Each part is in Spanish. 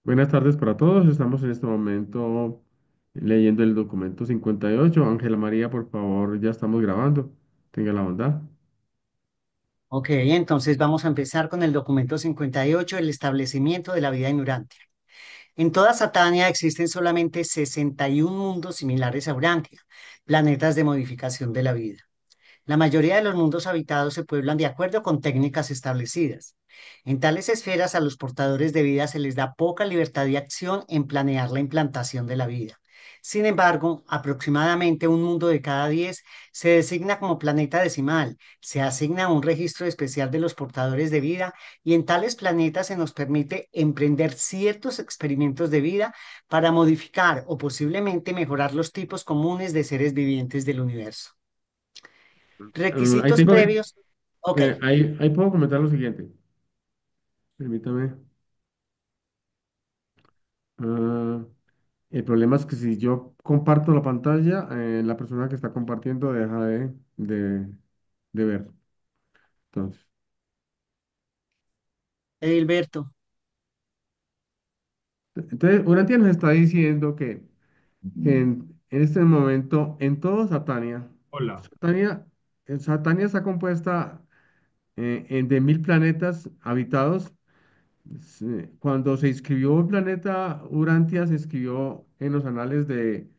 Buenas tardes para todos. Estamos en este momento leyendo el documento 58. Ángela María, por favor, ya estamos grabando. Tenga la bondad. Ok, entonces vamos a empezar con el documento 58, el establecimiento de la vida en Urantia. En toda Satania existen solamente 61 mundos similares a Urantia, planetas de modificación de la vida. La mayoría de los mundos habitados se pueblan de acuerdo con técnicas establecidas. En tales esferas a los portadores de vida se les da poca libertad de acción en planear la implantación de la vida. Sin embargo, aproximadamente un mundo de cada 10 se designa como planeta decimal, se asigna un registro especial de los portadores de vida y en tales planetas se nos permite emprender ciertos experimentos de vida para modificar o posiblemente mejorar los tipos comunes de seres vivientes del universo. Ahí Requisitos tengo, previos. Ok, ahí puedo comentar lo siguiente. Permítame. Ah, el problema es que si yo comparto la pantalla, la persona que está compartiendo deja de ver. Entonces, Edilberto. Urantia nos está diciendo que en este momento, en todo Satania, Hola. Satania, Satania está compuesta de 1000 planetas habitados. Cuando se inscribió el planeta Urantia, se escribió en los anales de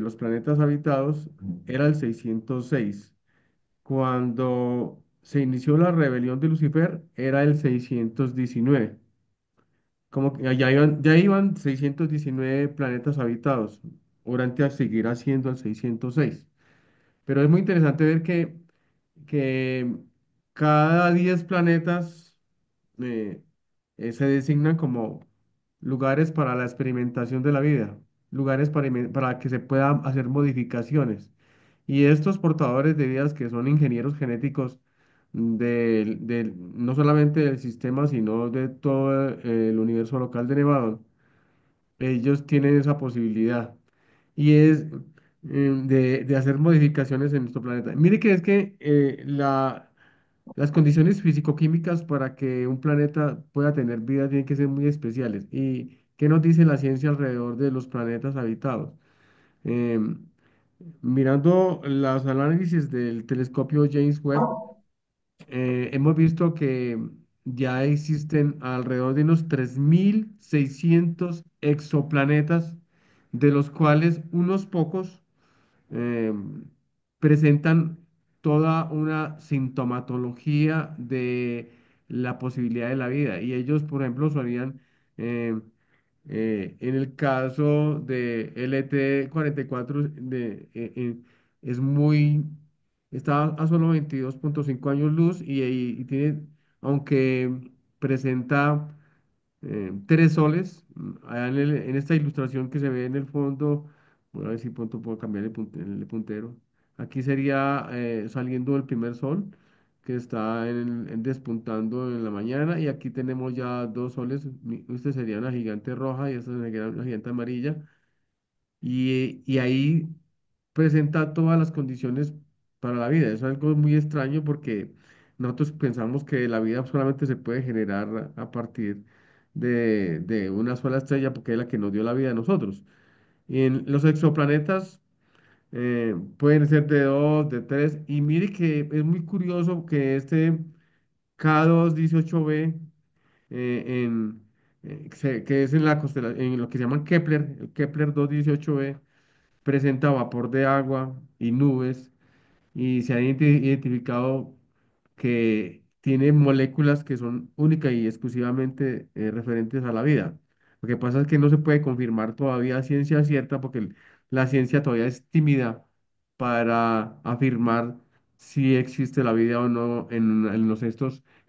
los planetas habitados, era el 606. Cuando se inició la rebelión de Lucifer, era el 619. Como que ya iban 619 planetas habitados. Urantia seguirá siendo el 606. Pero es muy interesante ver que cada 10 planetas eh, se designan como lugares para la experimentación de la vida, lugares para que se puedan hacer modificaciones. Y estos portadores de vidas que son ingenieros genéticos no solamente del sistema, sino de todo el universo local de Nevadon, ellos tienen esa posibilidad y es de hacer modificaciones en nuestro planeta. Mire que es que las condiciones físico-químicas para que un planeta pueda tener vida tienen que ser muy especiales. ¿Y qué nos dice la ciencia alrededor de los planetas habitados? Em, Mirando los análisis del telescopio James Webb, hemos visto que ya existen alrededor de unos 3600 exoplanetas, de los cuales unos pocos eh, presentan toda una sintomatología de la posibilidad de la vida. Y ellos, por ejemplo, solían, eh, en el caso de LT44, es muy, está a solo 22,5 años luz y tiene, aunque presenta 3 soles. Allá en esta ilustración que se ve en el fondo, voy a ver si pronto puedo cambiar el puntero. Aquí sería saliendo el primer sol, que está despuntando en la mañana, y aquí tenemos ya 2 soles. Este sería una gigante roja y esta sería una gigante amarilla. Y ahí presenta todas las condiciones para la vida. Es algo muy extraño porque nosotros pensamos que la vida solamente se puede generar a partir de una sola estrella porque es la que nos dio la vida a nosotros. Y en los exoplanetas pueden ser de dos, de tres. Y mire que es muy curioso que este K218b, que es en en lo que se llama Kepler, el Kepler 218b, presenta vapor de agua y nubes y se ha identificado que tiene moléculas que son únicas y exclusivamente referentes a la vida. Lo que pasa es que no se puede confirmar todavía a ciencia cierta porque la ciencia todavía es tímida para afirmar si existe la vida o no en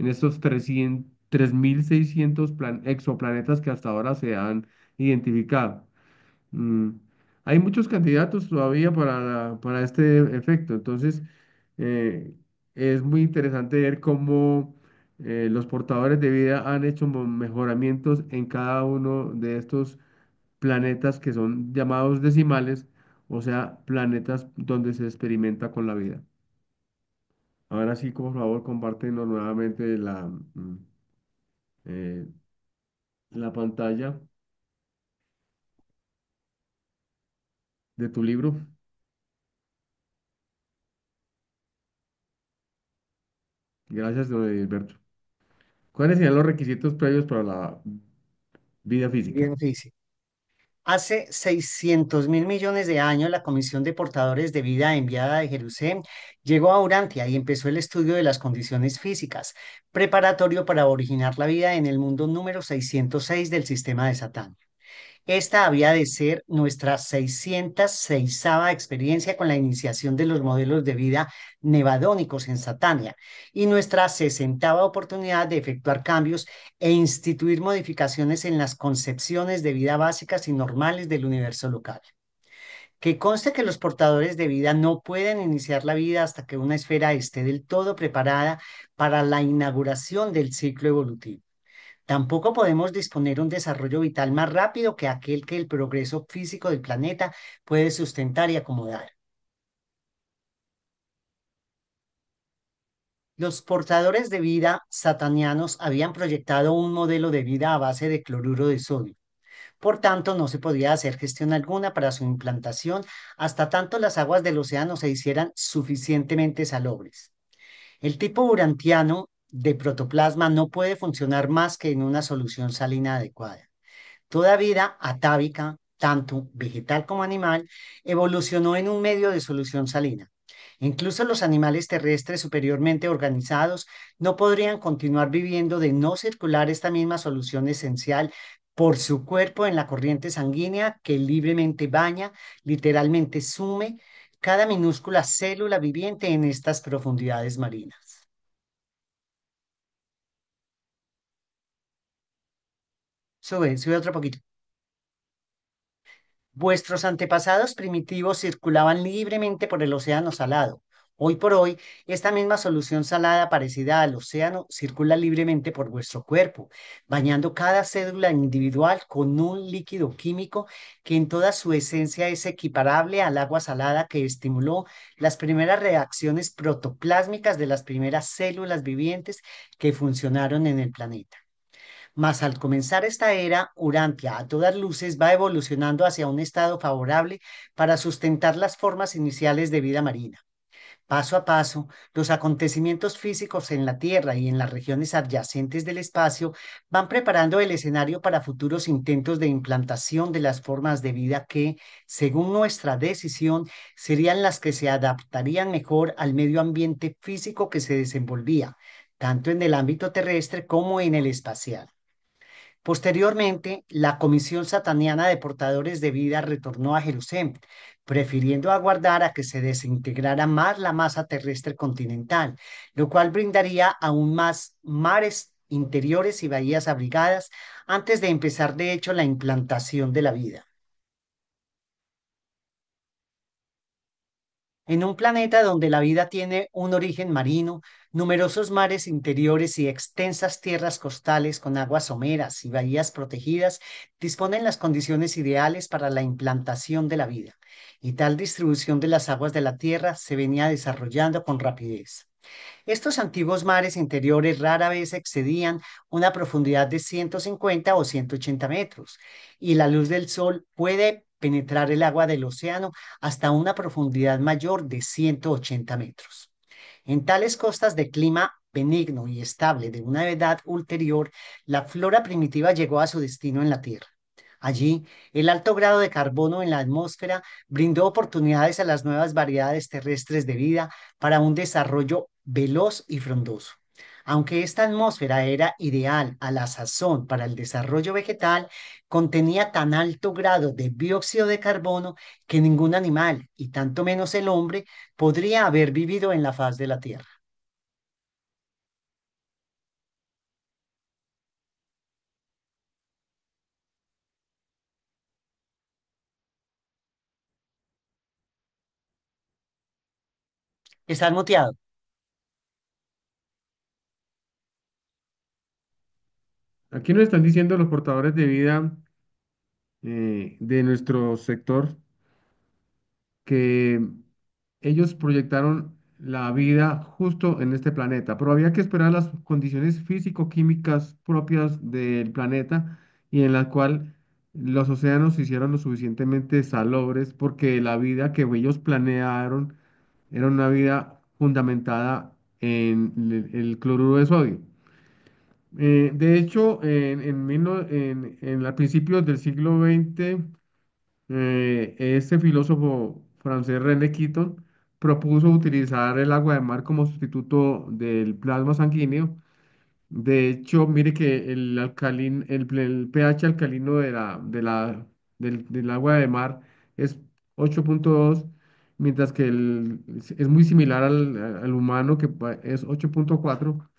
estos 3600 exoplanetas que hasta ahora se han identificado. Mm, Hay muchos candidatos todavía para este efecto, entonces eh, es muy interesante ver cómo los portadores de vida han hecho mejoramientos en cada uno de estos planetas que son llamados decimales, o sea, planetas donde se experimenta con la vida. Ahora sí, por favor, compártenos nuevamente eh, la pantalla. de tu libro. Gracias, don Edilberto. ¿Cuáles serían los requisitos previos para la vida física? Bien difícil. Hace 600.000 millones de años, la Comisión de Portadores de Vida enviada de Jerusalén llegó a Urantia y empezó el estudio de las condiciones físicas, preparatorio para originar la vida en el mundo número 606 del sistema de Satán. Esta había de ser nuestra 606ª experiencia con la iniciación de los modelos de vida nevadónicos en Satania y nuestra 60ª oportunidad de efectuar cambios e instituir modificaciones en las concepciones de vida básicas y normales del universo local. Que conste que los portadores de vida no pueden iniciar la vida hasta que una esfera esté del todo preparada para la inauguración del ciclo evolutivo. Tampoco podemos disponer un desarrollo vital más rápido que aquel que el progreso físico del planeta puede sustentar y acomodar. Los portadores de vida satanianos habían proyectado un modelo de vida a base de cloruro de sodio. Por tanto, no se podía hacer gestión alguna para su implantación hasta tanto las aguas del océano se hicieran suficientemente salobres. El tipo urantiano de protoplasma no puede funcionar más que en una solución salina adecuada. Toda vida atávica, tanto vegetal como animal, evolucionó en un medio de solución salina. Incluso los animales terrestres superiormente organizados no podrían continuar viviendo de no circular esta misma solución esencial por su cuerpo en la corriente sanguínea que libremente baña, literalmente sume cada minúscula célula viviente en estas profundidades marinas. Sube, sube otro poquito. Vuestros antepasados primitivos circulaban libremente por el océano salado. Hoy por hoy, esta misma solución salada parecida al océano circula libremente por vuestro cuerpo, bañando cada cédula individual con un líquido químico que en toda su esencia es equiparable al agua salada que estimuló las primeras reacciones protoplásmicas de las primeras células vivientes que funcionaron en el planeta. Mas al comenzar esta era, Urantia a todas luces va evolucionando hacia un estado favorable para sustentar las formas iniciales de vida marina. Paso a paso, los acontecimientos físicos en la Tierra y en las regiones adyacentes del espacio van preparando el escenario para futuros intentos de implantación de las formas de vida que, según nuestra decisión, serían las que se adaptarían mejor al medio ambiente físico que se desenvolvía, tanto en el ámbito terrestre como en el espacial. Posteriormente, la Comisión Sataniana de Portadores de Vida retornó a Jerusalén, prefiriendo aguardar a que se desintegrara más la masa terrestre continental, lo cual brindaría aún más mares interiores y bahías abrigadas antes de empezar de hecho la implantación de la vida. En un planeta donde la vida tiene un origen marino, numerosos mares interiores y extensas tierras costales con aguas someras y bahías protegidas disponen las condiciones ideales para la implantación de la vida, y tal distribución de las aguas de la Tierra se venía desarrollando con rapidez. Estos antiguos mares interiores rara vez excedían una profundidad de 150 o 180 metros, y la luz del sol puede penetrar el agua del océano hasta una profundidad mayor de 180 metros. En tales costas de clima benigno y estable de una edad ulterior, la flora primitiva llegó a su destino en la Tierra. Allí, el alto grado de carbono en la atmósfera brindó oportunidades a las nuevas variedades terrestres de vida para un desarrollo veloz y frondoso. Aunque esta atmósfera era ideal a la sazón para el desarrollo vegetal, contenía tan alto grado de dióxido de carbono que ningún animal, y tanto menos el hombre, podría haber vivido en la faz de la Tierra. ¿Estás muteado? Aquí nos están diciendo los portadores de vida de nuestro sector que ellos proyectaron la vida justo en este planeta, pero había que esperar las condiciones físico-químicas propias del planeta y en la cual los océanos se hicieron lo suficientemente salobres porque la vida que ellos planearon era una vida fundamentada en el cloruro de sodio. De hecho, a principios del siglo XX, este filósofo francés René Quinton propuso utilizar el agua de mar como sustituto del plasma sanguíneo. De hecho, mire que el pH alcalino del agua de mar es 8,2, mientras que es muy similar al humano, que es 8,4.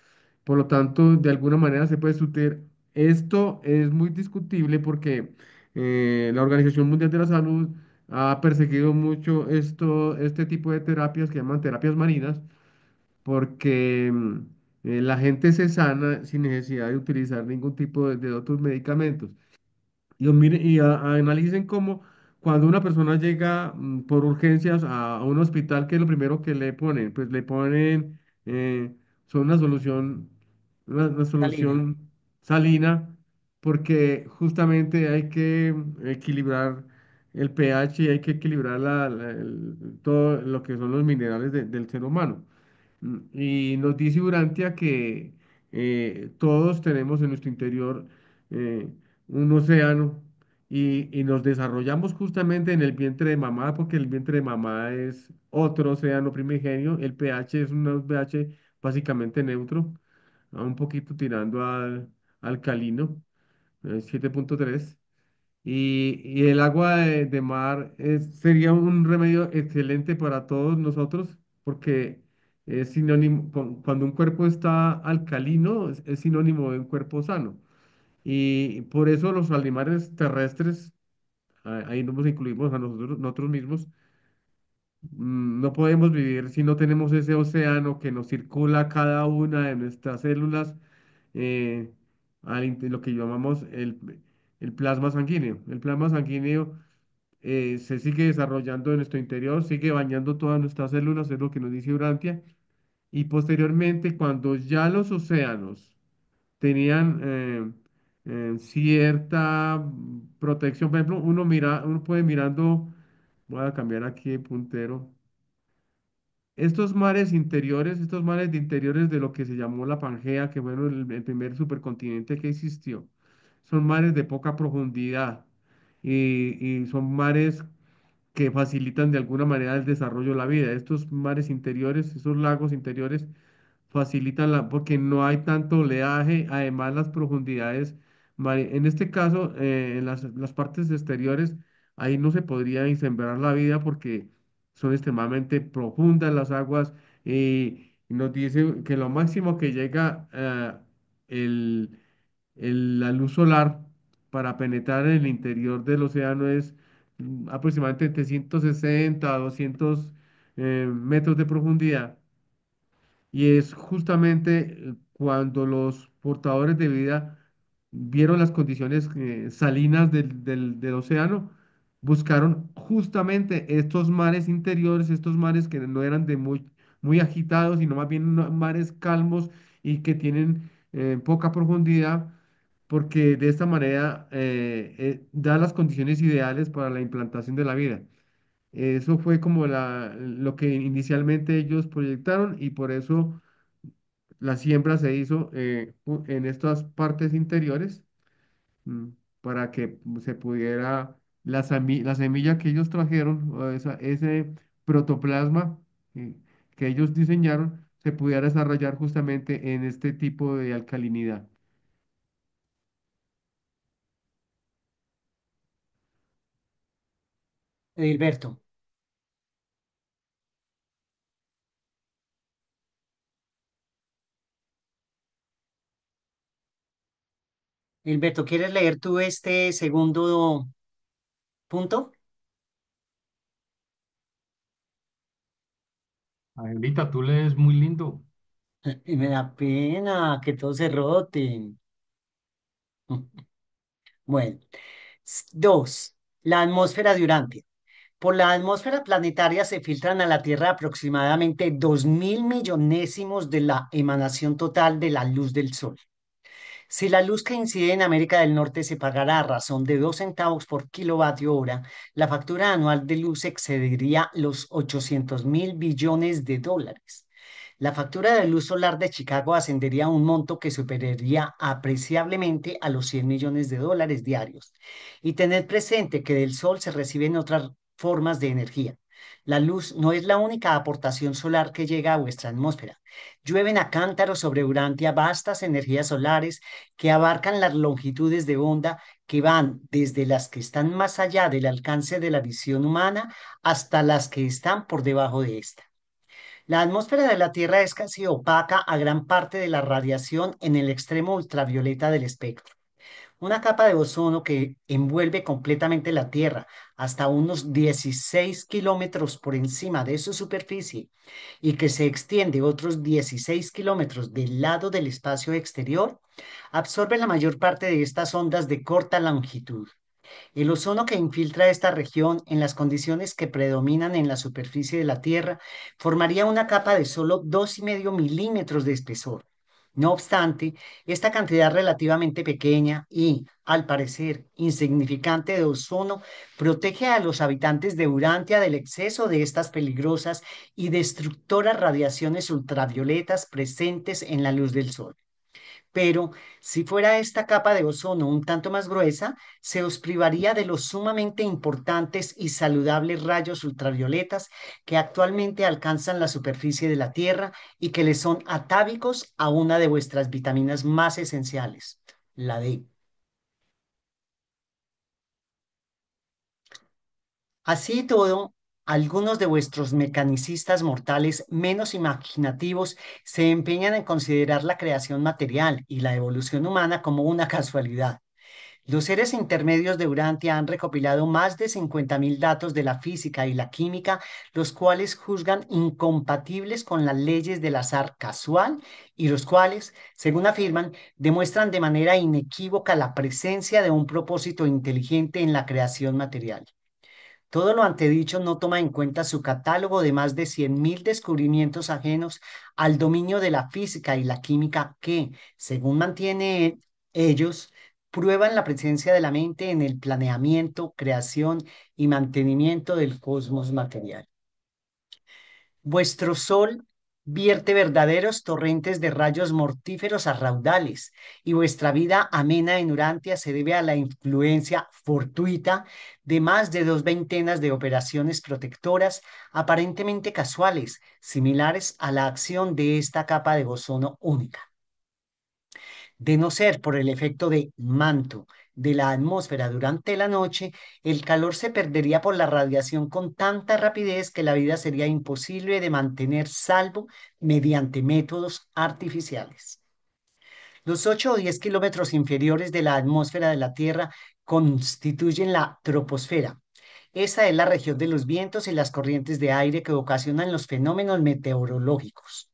Por lo tanto, de alguna manera se puede sustituir. Esto es muy discutible porque la Organización Mundial de la Salud ha perseguido mucho este tipo de terapias que llaman terapias marinas, porque la gente se sana sin necesidad de utilizar ningún tipo de otros medicamentos. Analicen cómo cuando una persona llega por urgencias a un hospital, ¿qué es lo primero que le ponen? Pues le ponen, son una Salina. solución salina, porque justamente hay que equilibrar el pH y hay que equilibrar todo lo que son los minerales del ser humano. Y nos dice Urantia que todos tenemos en nuestro interior eh, un océano y nos desarrollamos justamente en el vientre de mamá, porque el vientre de mamá es otro océano primigenio. El pH es un pH básicamente neutro, un poquito tirando al alcalino, 7,3. Y el agua de mar sería un remedio excelente para todos nosotros porque es sinónimo, cuando un cuerpo está alcalino, es sinónimo de un cuerpo sano. Y por eso los animales terrestres, ahí nos incluimos a nosotros mismos, no podemos vivir si no tenemos ese océano que nos circula cada una de nuestras células, eh, lo que llamamos el plasma sanguíneo. El plasma sanguíneo se sigue desarrollando en nuestro interior, sigue bañando todas nuestras células, es lo que nos dice Urantia. Y posteriormente, cuando ya los océanos tenían cierta protección, por ejemplo, uno puede mirando, voy a cambiar aquí de puntero. Estos mares de interiores de lo que se llamó la Pangea, que fueron el primer supercontinente que existió, son mares de poca profundidad y son mares que facilitan de alguna manera el desarrollo de la vida. Estos mares interiores, esos lagos interiores, facilitan porque no hay tanto oleaje, además las profundidades, en este caso, en las partes exteriores, ahí no se podría sembrar la vida porque son extremadamente profundas las aguas y nos dice que lo máximo que llega el, la luz solar para penetrar en el interior del océano es aproximadamente entre 160 a 200 metros de profundidad. Y es justamente cuando los portadores de vida vieron las condiciones salinas del océano, buscaron justamente estos mares interiores, estos mares que no eran muy agitados, sino más bien mares calmos y que tienen poca profundidad, porque de esta manera da las condiciones ideales para la implantación de la vida. Eso fue como lo que inicialmente ellos proyectaron y por eso la siembra se hizo en estas partes interiores, mm, para que se pudiera la semilla que ellos trajeron, o ese protoplasma eh, que ellos diseñaron, se pudiera desarrollar justamente en este tipo de alcalinidad. Edilberto, Edilberto, ¿quieres leer tú este segundo punto? Angelita, tú lees muy lindo. Y me da pena que todos se roten. Bueno, dos, la atmósfera de Urantia. Por la atmósfera planetaria se filtran a la Tierra aproximadamente 2.000 millonésimos de la emanación total de la luz del Sol. Si la luz que incide en América del Norte se pagara a razón de 2 centavos por kilovatio hora, la factura anual de luz excedería los 800.000 billones de dólares. La factura de luz solar de Chicago ascendería a un monto que superaría apreciablemente a los 100 millones de dólares diarios. Y tened presente que del sol se reciben otras formas de energía. La luz no es la única aportación solar que llega a vuestra atmósfera. Llueven a cántaros sobre Urantia vastas energías solares que abarcan las longitudes de onda que van desde las que están más allá del alcance de la visión humana hasta las que están por debajo de esta. La atmósfera de la Tierra es casi opaca a gran parte de la radiación en el extremo ultravioleta del espectro. Una capa de ozono que envuelve completamente la Tierra hasta unos 16 kilómetros por encima de su superficie y que se extiende otros 16 kilómetros del lado del espacio exterior, absorbe la mayor parte de estas ondas de corta longitud. El ozono que infiltra esta región en las condiciones que predominan en la superficie de la Tierra formaría una capa de solo 2,5 milímetros de espesor. No obstante, esta cantidad relativamente pequeña y, al parecer, insignificante de ozono protege a los habitantes de Urantia del exceso de estas peligrosas y destructoras radiaciones ultravioletas presentes en la luz del Sol. Pero si fuera esta capa de ozono un tanto más gruesa, se os privaría de los sumamente importantes y saludables rayos ultravioletas que actualmente alcanzan la superficie de la Tierra y que le son atávicos a una de vuestras vitaminas más esenciales, la D. Así y todo, algunos de vuestros mecanicistas mortales menos imaginativos se empeñan en considerar la creación material y la evolución humana como una casualidad. Los seres intermedios de Urantia han recopilado más de 50.000 datos de la física y la química, los cuales juzgan incompatibles con las leyes del azar casual y los cuales, según afirman, demuestran de manera inequívoca la presencia de un propósito inteligente en la creación material. Todo lo antedicho no toma en cuenta su catálogo de más de 100.000 descubrimientos ajenos al dominio de la física y la química que, según mantienen ellos, prueban la presencia de la mente en el planeamiento, creación y mantenimiento del cosmos material. Vuestro sol vierte verdaderos torrentes de rayos mortíferos a raudales, y vuestra vida amena en Urantia se debe a la influencia fortuita de más de 2 ventenas de operaciones protectoras aparentemente casuales, similares a la acción de esta capa de ozono única. De no ser por el efecto de manto de la atmósfera durante la noche, el calor se perdería por la radiación con tanta rapidez que la vida sería imposible de mantener salvo mediante métodos artificiales. Los 8 o 10 kilómetros inferiores de la atmósfera de la Tierra constituyen la troposfera. Esa es la región de los vientos y las corrientes de aire que ocasionan los fenómenos meteorológicos.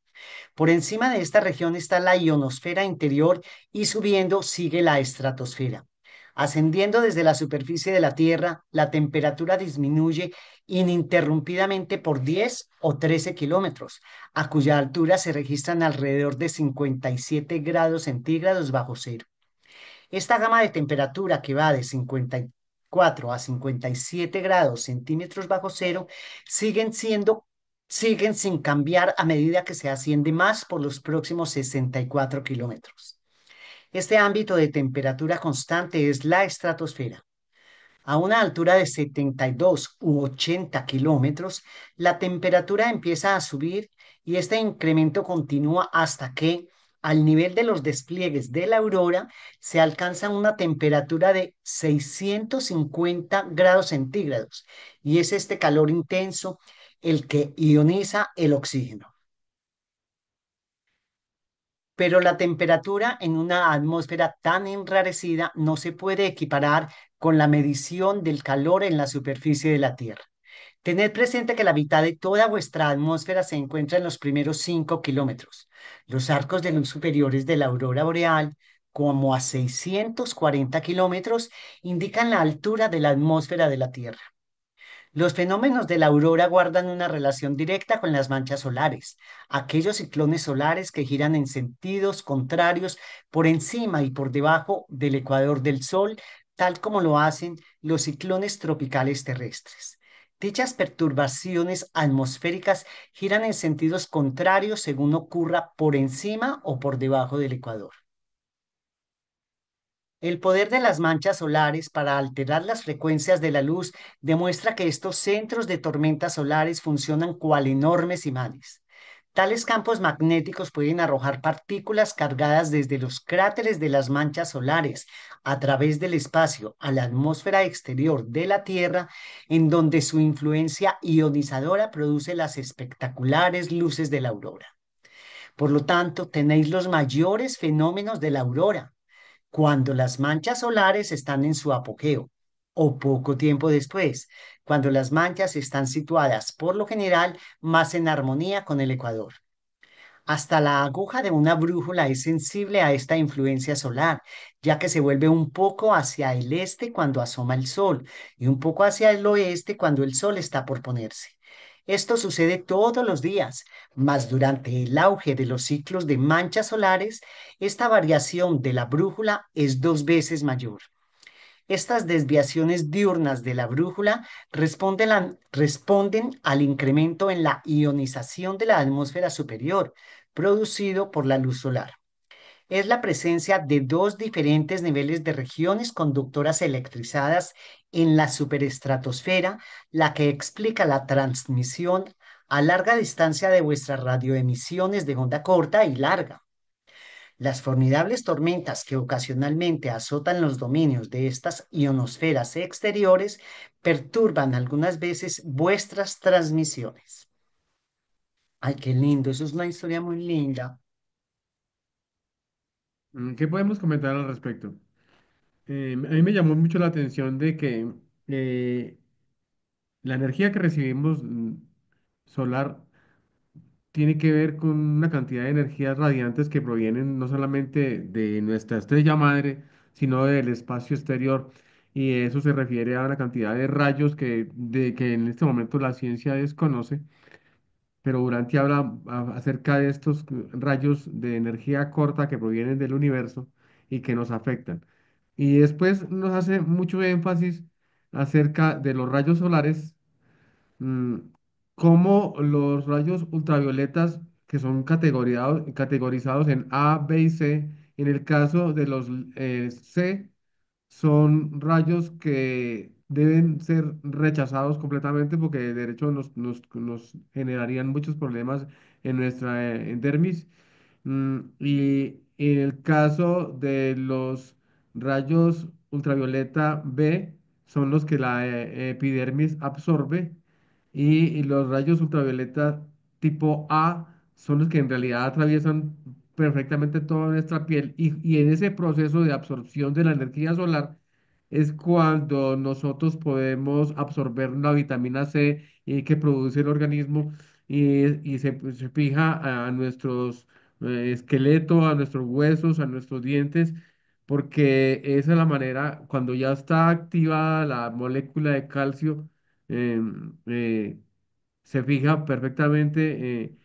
Por encima de esta región está la ionosfera interior y subiendo sigue la estratosfera. Ascendiendo desde la superficie de la Tierra, la temperatura disminuye ininterrumpidamente por 10 o 13 kilómetros, a cuya altura se registran alrededor de 57 grados centígrados bajo cero. Esta gama de temperatura que va de 54 a 57 grados centímetros bajo cero siguen sin cambiar a medida que se asciende más por los próximos 64 kilómetros. Este ámbito de temperatura constante es la estratosfera. A una altura de 72 u 80 kilómetros, la temperatura empieza a subir y este incremento continúa hasta que, al nivel de los despliegues de la aurora, se alcanza una temperatura de 650 grados centígrados y es este calor intenso el que ioniza el oxígeno. Pero la temperatura en una atmósfera tan enrarecida no se puede equiparar con la medición del calor en la superficie de la Tierra. Tened presente que la mitad de toda vuestra atmósfera se encuentra en los primeros 5 kilómetros. Los arcos de luz superiores de la aurora boreal, como a 640 kilómetros, indican la altura de la atmósfera de la Tierra. Los fenómenos de la aurora guardan una relación directa con las manchas solares, aquellos ciclones solares que giran en sentidos contrarios por encima y por debajo del ecuador del Sol, tal como lo hacen los ciclones tropicales terrestres. Dichas perturbaciones atmosféricas giran en sentidos contrarios según ocurra por encima o por debajo del ecuador. El poder de las manchas solares para alterar las frecuencias de la luz demuestra que estos centros de tormentas solares funcionan cual enormes imanes. Tales campos magnéticos pueden arrojar partículas cargadas desde los cráteres de las manchas solares a través del espacio a la atmósfera exterior de la Tierra, en donde su influencia ionizadora produce las espectaculares luces de la aurora. Por lo tanto, tenéis los mayores fenómenos de la aurora cuando las manchas solares están en su apogeo o poco tiempo después, cuando las manchas están situadas por lo general más en armonía con el ecuador. Hasta la aguja de una brújula es sensible a esta influencia solar, ya que se vuelve un poco hacia el este cuando asoma el sol y un poco hacia el oeste cuando el sol está por ponerse. Esto sucede todos los días, mas durante el auge de los ciclos de manchas solares, esta variación de la brújula es 2 veces mayor. Estas desviaciones diurnas de la brújula responden al incremento en la ionización de la atmósfera superior, producido por la luz solar. Es la presencia de dos diferentes niveles de regiones conductoras electrizadas en la superestratosfera la que explica la transmisión a larga distancia de vuestras radioemisiones de onda corta y larga. Las formidables tormentas que ocasionalmente azotan los dominios de estas ionosferas exteriores perturban algunas veces vuestras transmisiones. Ay, qué lindo, eso es una historia muy linda. ¿Qué podemos comentar al respecto? A mí me llamó mucho la atención de que la energía que recibimos solar tiene que ver con una cantidad de energías radiantes que provienen no solamente de nuestra estrella madre, sino del espacio exterior. Y eso se refiere a una cantidad de rayos que en este momento la ciencia desconoce, pero Durante habla acerca de estos rayos de energía corta que provienen del universo y que nos afectan. Y después nos hace mucho énfasis acerca de los rayos solares, mm, como los rayos ultravioletas que son categorizados en A, B y C. En el caso de los C, son rayos que deben ser rechazados completamente porque de derecho nos generarían muchos problemas en nuestra dermis. Y en el caso de los rayos ultravioleta B, son los que la epidermis absorbe y los rayos ultravioleta tipo A son los que en realidad atraviesan perfectamente toda nuestra piel y en ese proceso de absorción de la energía solar es cuando nosotros podemos absorber la vitamina C que produce el organismo se fija a nuestros esqueletos, a nuestros huesos, a nuestros dientes, porque esa es la manera, cuando ya está activada la molécula de calcio, em, se fija perfectamente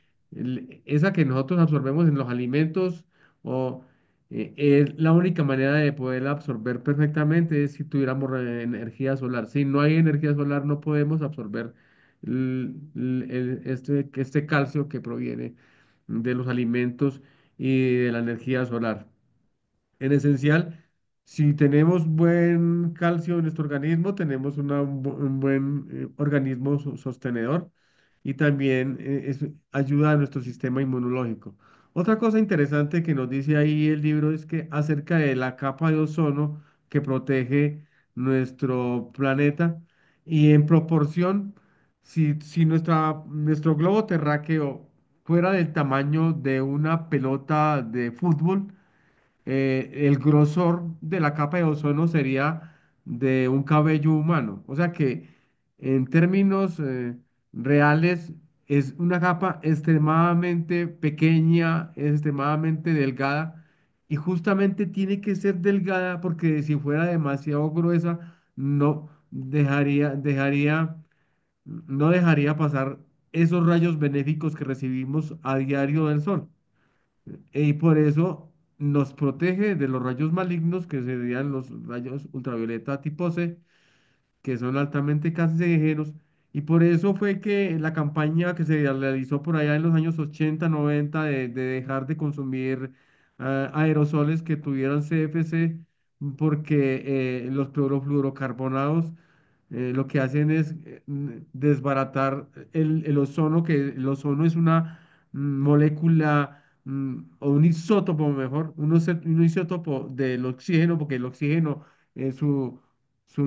esa que nosotros absorbemos en los alimentos o es la única manera de poderla absorber perfectamente es si tuviéramos energía solar. Si no hay energía solar no podemos absorber este calcio que proviene de los alimentos y de la energía solar. En esencial, si tenemos buen calcio en nuestro organismo, tenemos un buen organismo sostenedor y también ayuda a nuestro sistema inmunológico. Otra cosa interesante que nos dice ahí el libro es que acerca de la capa de ozono que protege nuestro planeta y en proporción, si nuestro globo terráqueo fuera del tamaño de una pelota de fútbol, el grosor de la capa de ozono sería de un cabello humano. O sea que en términos reales es una capa extremadamente pequeña, extremadamente delgada y justamente tiene que ser delgada porque si fuera demasiado gruesa no dejaría no dejaría pasar esos rayos benéficos que recibimos a diario del sol. Y por eso nos protege de los rayos malignos, que serían los rayos ultravioleta tipo C, que son altamente cancerígenos. Y por eso fue que la campaña que se realizó por allá en los años 80 90 de dejar de consumir aerosoles que tuvieran CFC, porque los clorofluorocarbonados lo que hacen es desbaratar el ozono, que el ozono es una molécula o un isótopo mejor, un isótopo del oxígeno, porque el oxígeno, su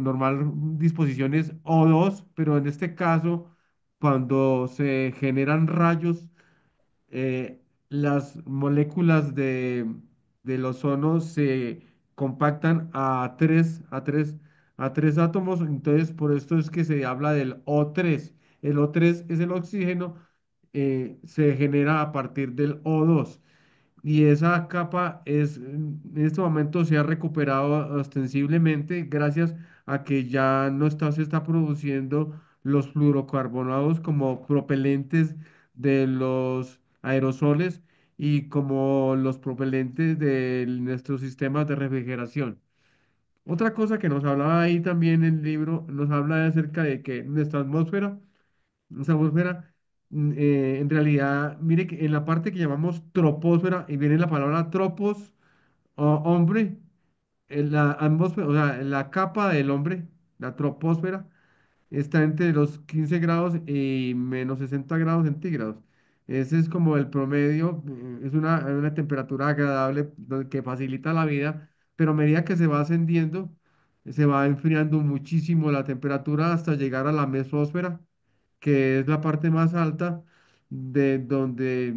normal disposición es O2, pero en este caso, cuando se generan rayos, eh, las moléculas del ozono se compactan a tres átomos, entonces por esto es que se habla del O3. El O3 es el oxígeno, se genera a partir del O2. Y esa capa en este momento se ha recuperado ostensiblemente gracias a que ya no se está produciendo los fluorocarbonados como propelentes de los aerosoles y como los propelentes de nuestros sistemas de refrigeración. Otra cosa que nos hablaba ahí también en el libro, nos habla acerca de que nuestra atmósfera, en realidad, mire que en la parte que llamamos troposfera, y viene la palabra tropos, hombre, en la atmósfera, o sea, en la capa del hombre, la troposfera, está entre los 15 grados y menos 60 grados centígrados. Ese es como el promedio, es una temperatura agradable que facilita la vida, pero a medida que se va ascendiendo, se va enfriando muchísimo la temperatura hasta llegar a la mesósfera, que es la parte más alta de donde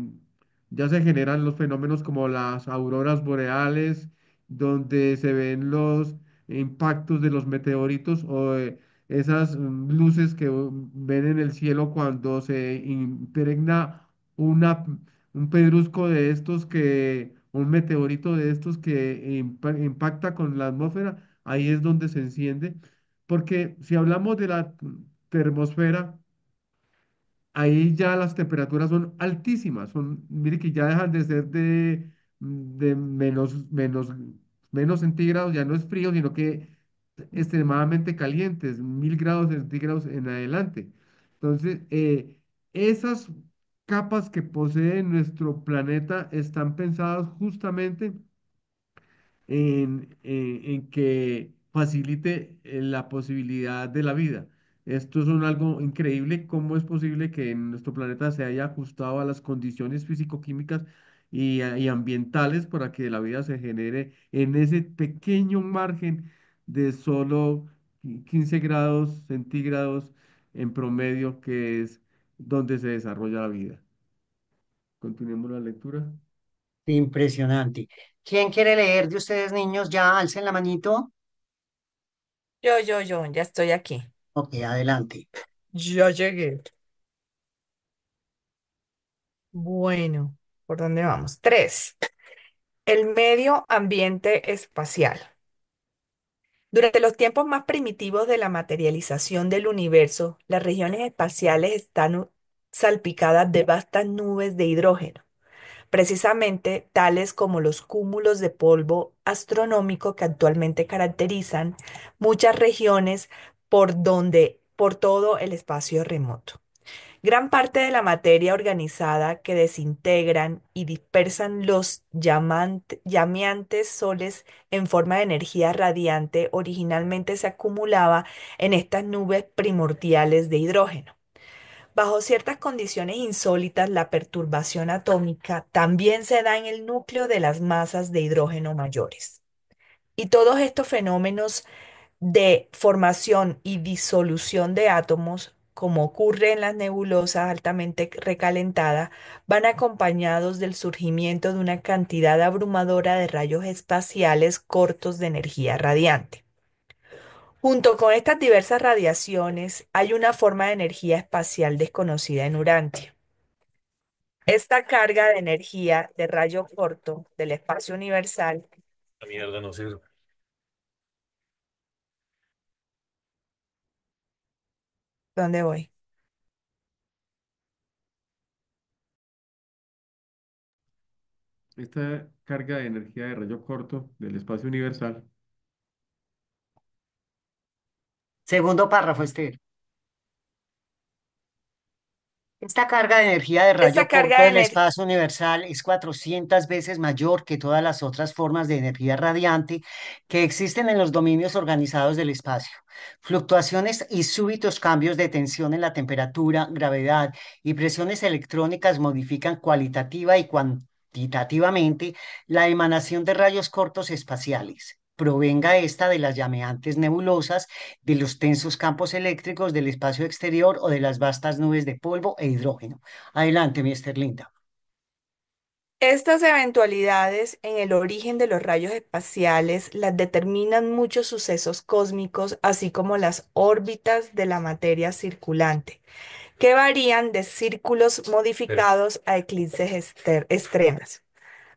ya se generan los fenómenos como las auroras boreales, donde se ven los impactos de los meteoritos o esas luces que ven en el cielo cuando se impregna una, un pedrusco de estos un meteorito de estos que impacta con la atmósfera, ahí es donde se enciende. Porque si hablamos de la termosfera, ahí ya las temperaturas son altísimas, mire que ya dejan de ser de menos centígrados, ya no es frío, sino que extremadamente calientes, 1000 grados centígrados en adelante. Entonces, esas capas que posee nuestro planeta están pensadas justamente en que facilite la posibilidad de la vida. Esto es algo increíble, cómo es posible que nuestro planeta se haya ajustado a las condiciones físico-químicas y ambientales para que la vida se genere en ese pequeño margen de solo 15 grados centígrados en promedio, que es donde se desarrolla la vida. Continuemos la lectura. Impresionante. ¿Quién quiere leer de ustedes, niños? Ya alcen la manito. Yo, ya estoy aquí. Ok, adelante. Ya llegué. Bueno, ¿por dónde vamos? Tres. El medio ambiente espacial. Durante los tiempos más primitivos de la materialización del universo, las regiones espaciales están salpicadas de vastas nubes de hidrógeno, precisamente tales como los cúmulos de polvo astronómico que actualmente caracterizan muchas regiones por todo el espacio remoto. Gran parte de la materia organizada que desintegran y dispersan los llameantes soles en forma de energía radiante originalmente se acumulaba en estas nubes primordiales de hidrógeno. Bajo ciertas condiciones insólitas, la perturbación atómica también se da en el núcleo de las masas de hidrógeno mayores. Y todos estos fenómenos de formación y disolución de átomos, como ocurre en las nebulosas altamente recalentadas, van acompañados del surgimiento de una cantidad abrumadora de rayos espaciales cortos de energía radiante. Junto con estas diversas radiaciones, hay una forma de energía espacial desconocida en Urantia. Esta carga de energía de rayo corto del espacio universal, la mierda no sirve. ¿Dónde voy? esta carga de energía de rayo corto del espacio universal. Segundo párrafo, Esther. Esta carga de energía de Esta rayo carga corto de del energía. espacio universal es 400 veces mayor que todas las otras formas de energía radiante que existen en los dominios organizados del espacio. Fluctuaciones y súbitos cambios de tensión en la temperatura, gravedad y presiones electrónicas modifican cualitativa y cuantitativamente la emanación de rayos cortos espaciales. Provenga esta de las llameantes nebulosas, de los tensos campos eléctricos del espacio exterior o de las vastas nubes de polvo e hidrógeno. Adelante, Mr. Linda. Estas eventualidades en el origen de los rayos espaciales las determinan muchos sucesos cósmicos, así como las órbitas de la materia circulante, que varían de círculos modificados a eclipses extremas.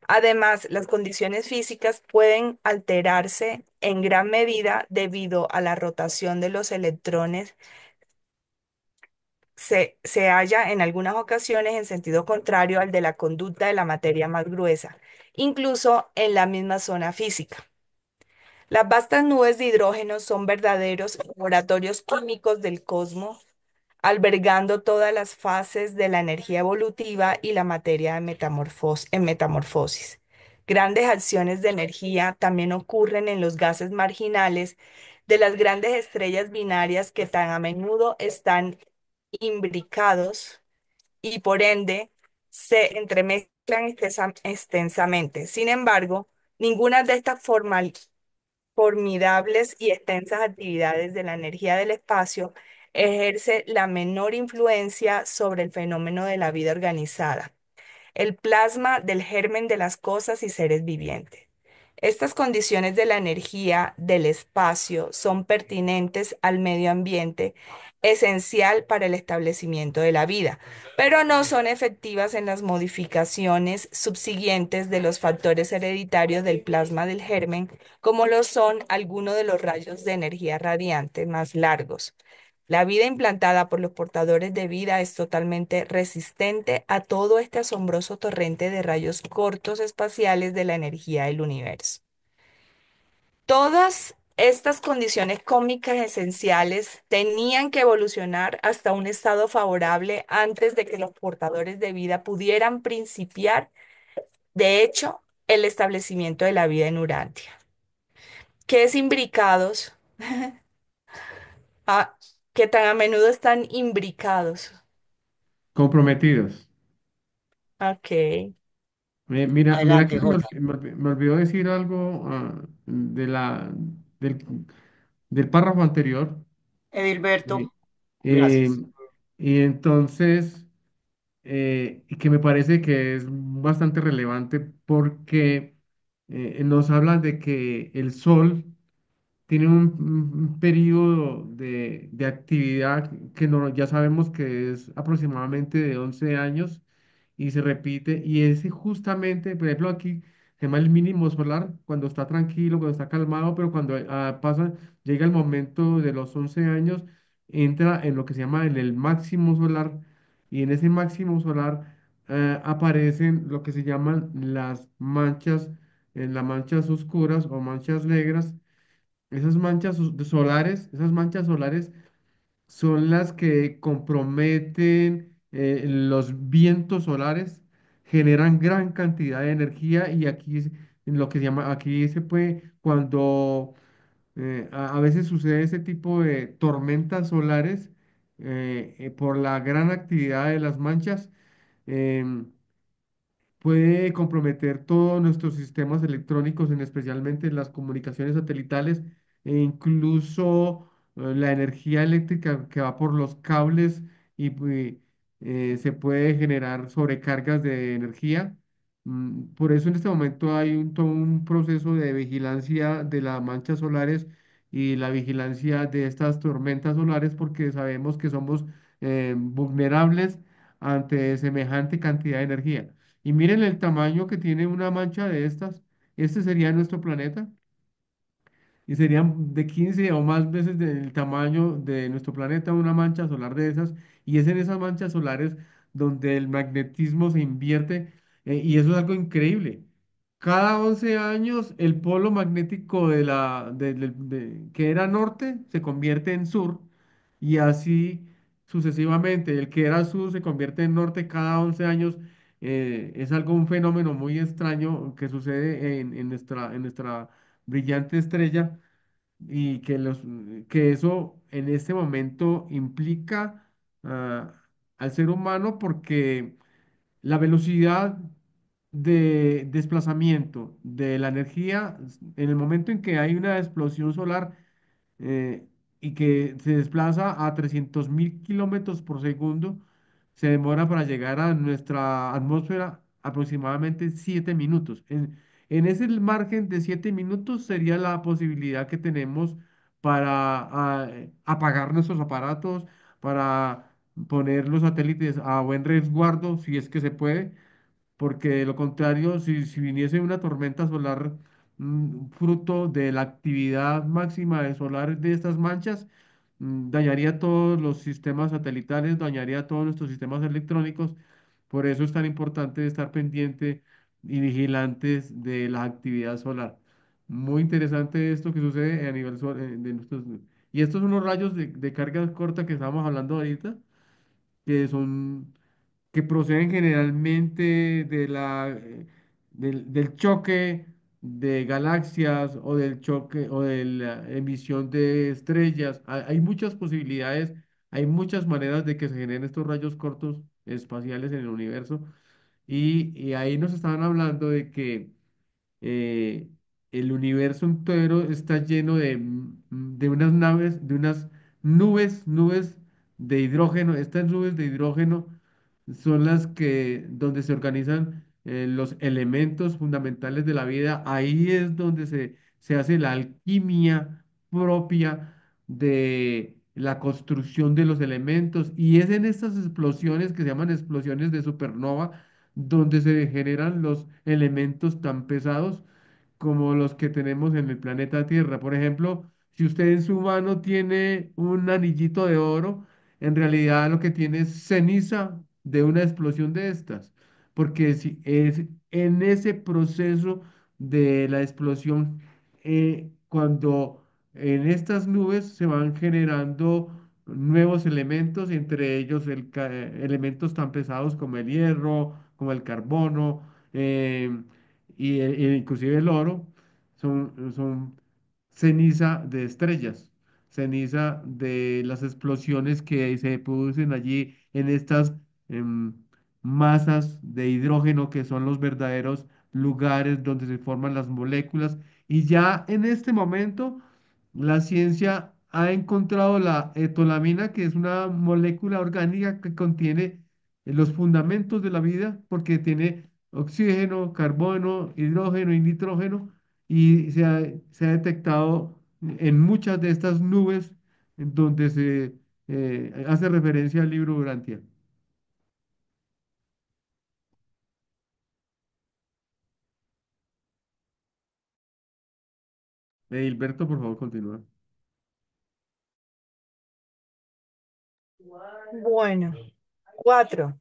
Además, las condiciones físicas pueden alterarse en gran medida debido a la rotación de los electrones. Se halla en algunas ocasiones en sentido contrario al de la conducta de la materia más gruesa, incluso en la misma zona física. Las vastas nubes de hidrógeno son verdaderos laboratorios químicos del cosmos, albergando todas las fases de la energía evolutiva y la materia en metamorfosis. Grandes acciones de energía también ocurren en los gases marginales de las grandes estrellas binarias que tan a menudo están imbricados y por ende se entremezclan extensamente. Sin embargo, ninguna de estas formidables y extensas actividades de la energía del espacio ejerce la menor influencia sobre el fenómeno de la vida organizada, el plasma del germen de las cosas y seres vivientes. Estas condiciones de la energía del espacio son pertinentes al medio ambiente, esencial para el establecimiento de la vida, pero no son efectivas en las modificaciones subsiguientes de los factores hereditarios del plasma del germen, como lo son algunos de los rayos de energía radiante más largos. La vida implantada por los portadores de vida es totalmente resistente a todo este asombroso torrente de rayos cortos espaciales de la energía del universo. Todas estas condiciones cósmicas esenciales tenían que evolucionar hasta un estado favorable antes de que los portadores de vida pudieran principiar, de hecho, el establecimiento de la vida en Urantia. ¿Qué es imbricados? Ah, que tan a menudo están imbricados. Comprometidos. Ok. Mira que Adelante, J. me olvidó decir algo del, del párrafo anterior. eh, Edilberto, eh, gracias. y entonces, y que me parece que es bastante relevante porque nos habla de que el Sol tiene un periodo de actividad que no, ya sabemos que es aproximadamente de 11 años y se repite, y ese justamente, por ejemplo, aquí se llama el mínimo solar, cuando está tranquilo, cuando está calmado, pero cuando llega el momento de los 11 años, entra en lo que se llama en el máximo solar, y en ese máximo solar aparecen lo que se llaman las manchas, las manchas oscuras o manchas negras. Esas solares, esas manchas solares son las que comprometen los vientos solares, generan gran cantidad de energía y aquí en lo que se llama, aquí se puede, cuando a veces sucede ese tipo de tormentas solares por la gran actividad de las manchas. em, Puede comprometer todos nuestros sistemas electrónicos, especialmente las comunicaciones satelitales e incluso la energía eléctrica que va por los cables y se puede generar sobrecargas de energía. Por eso en este momento hay todo un proceso de vigilancia de las manchas solares y la vigilancia de estas tormentas solares porque sabemos que somos vulnerables ante semejante cantidad de energía. Y miren el tamaño que tiene una mancha de estas. Este sería nuestro planeta y serían de 15 o más veces del tamaño de nuestro planeta una mancha solar de esas. Y es en esas manchas solares donde el magnetismo se invierte Y eso es algo increíble. Cada 11 años el polo magnético que era norte se convierte en sur y así sucesivamente. El que era sur se convierte en norte cada 11 años. Es algo, un fenómeno muy extraño que sucede en nuestra brillante estrella y que eso en este momento implica ah, al ser humano porque la velocidad de desplazamiento de la energía en el momento en que hay una explosión solar eh, y que se desplaza a 300.000 kilómetros por segundo, se demora para llegar a nuestra atmósfera aproximadamente 7 minutos. En ese margen de 7 minutos sería la posibilidad que tenemos para apagar nuestros aparatos, para poner los satélites a buen resguardo, si es que se puede porque de lo contrario, si viniese una tormenta solar fruto de la actividad máxima de solar de estas manchas, dañaría todos los sistemas satelitales, dañaría todos nuestros sistemas electrónicos. Por eso es tan importante estar pendiente y vigilantes de la actividad solar. Muy interesante esto que sucede a nivel de nuestros... Y estos son los rayos de carga corta que estábamos hablando ahorita, que son que proceden generalmente del choque de galaxias o del choque o de la emisión de estrellas. Hay muchas posibilidades, hay muchas maneras de que se generen estos rayos cortos espaciales en el universo. Y ahí nos estaban hablando de que eh, el universo entero está lleno de unas naves, de unas nubes de hidrógeno. Estas nubes de hidrógeno son las que, donde se organizan los elementos fundamentales de la vida. Ahí es donde se hace la alquimia propia de la construcción de los elementos. Y es en estas explosiones que se llaman explosiones de supernova donde se generan los elementos tan pesados como los que tenemos en el planeta Tierra. Por ejemplo, si usted en su mano tiene un anillito de oro, en realidad lo que tiene es ceniza de una explosión de estas, porque si es en ese proceso de la explosión, cuando en estas nubes se van generando nuevos elementos, entre ellos elementos tan pesados como el hierro, como el carbono, inclusive el oro, son ceniza de estrellas, ceniza de las explosiones que se producen allí en estas em, masas de hidrógeno que son los verdaderos lugares donde se forman las moléculas. Y ya en este momento la ciencia ha encontrado la etolamina, que es una molécula orgánica que contiene los fundamentos de la vida, porque tiene oxígeno, carbono, hidrógeno y nitrógeno, y se ha detectado en muchas de estas nubes en donde se hace referencia al libro Urantia. Hilberto, por favor, continúa. Bueno, 4.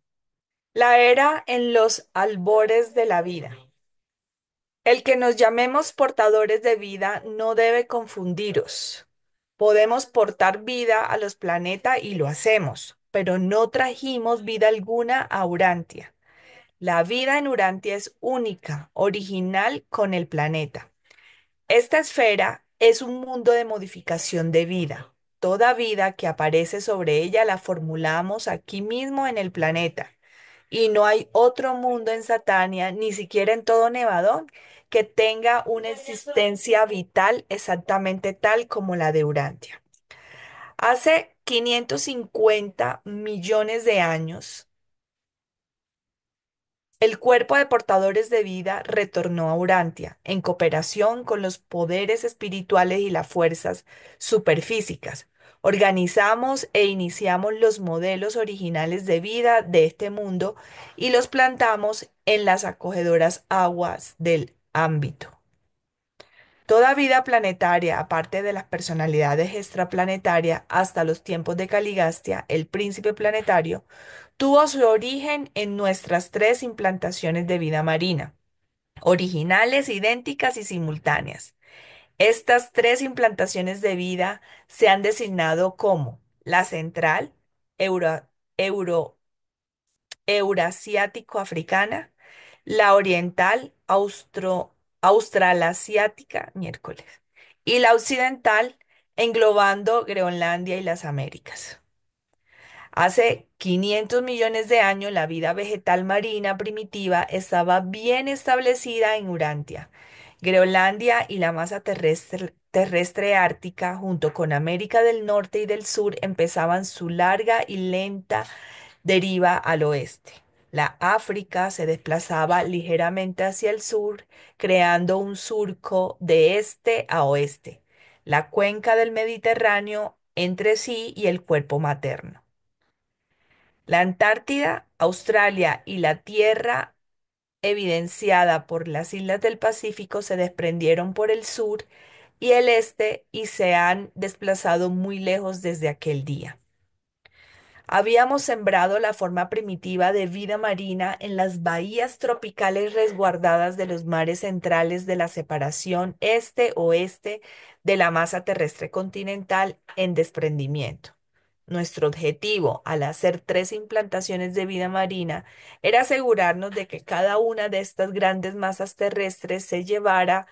La era en los albores de la vida. El que nos llamemos portadores de vida no debe confundiros. Podemos portar vida a los planetas y lo hacemos, pero no trajimos vida alguna a Urantia. La vida en Urantia es única, original con el planeta. Esta esfera es un mundo de modificación de vida. Toda vida que aparece sobre ella la formulamos aquí mismo en el planeta. Y no hay otro mundo en Satania, ni siquiera en todo Nevadón, que tenga una existencia vital exactamente tal como la de Urantia. Hace 550 millones de años, el cuerpo de portadores de vida retornó a Urantia en cooperación con los poderes espirituales y las fuerzas superfísicas. Organizamos e iniciamos los modelos originales de vida de este mundo y los plantamos en las acogedoras aguas del ámbito. Toda vida planetaria, aparte de las personalidades extraplanetarias hasta los tiempos de Caligastia, el príncipe planetario, tuvo su origen en nuestras tres implantaciones de vida marina, originales, idénticas y simultáneas. Estas tres implantaciones de vida se han designado como la central, euro, euro- eurasiático-africana, la oriental, australasiática, miércoles, y la occidental, englobando Groenlandia y las Américas. Hace 500 millones de años, la vida vegetal marina primitiva estaba bien establecida en Urantia. Groenlandia y la masa terrestre ártica, junto con América del Norte y del Sur, empezaban su larga y lenta deriva al oeste. La África se desplazaba ligeramente hacia el sur, creando un surco de este a oeste, la cuenca del Mediterráneo entre sí y el cuerpo materno. La Antártida, Australia y la Tierra evidenciada por las islas del Pacífico se desprendieron por el sur y el este y se han desplazado muy lejos desde aquel día. Habíamos sembrado la forma primitiva de vida marina en las bahías tropicales resguardadas de los mares centrales de la separación este-oeste de la masa terrestre continental en desprendimiento. Nuestro objetivo al hacer tres implantaciones de vida marina era asegurarnos de que cada una de estas grandes masas terrestres se llevara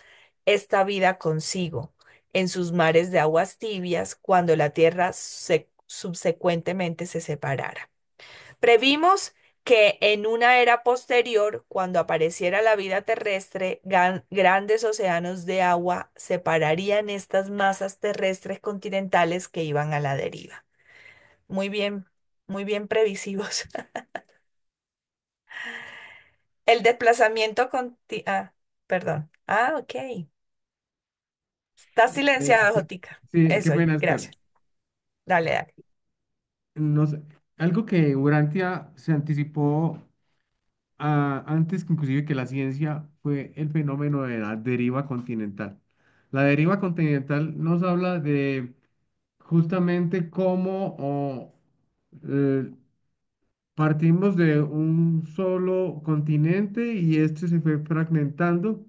esta vida consigo en sus mares de aguas tibias cuando la Tierra subsecuentemente se separara. Previmos que en una era posterior, cuando apareciera la vida terrestre, grandes océanos de agua separarían estas masas terrestres continentales que iban a la deriva. Muy bien previsivos. El desplazamiento perdón. Ah, ok. Está silenciada, Sí, Jotica. sí, qué Eso, pena, Esther. gracias. Dale, dale. No sé, algo que Urantia se anticipó antes que inclusive que la ciencia fue el fenómeno de la deriva continental. La deriva continental nos habla de justamente cómo eh, partimos de un solo continente y este se fue fragmentando.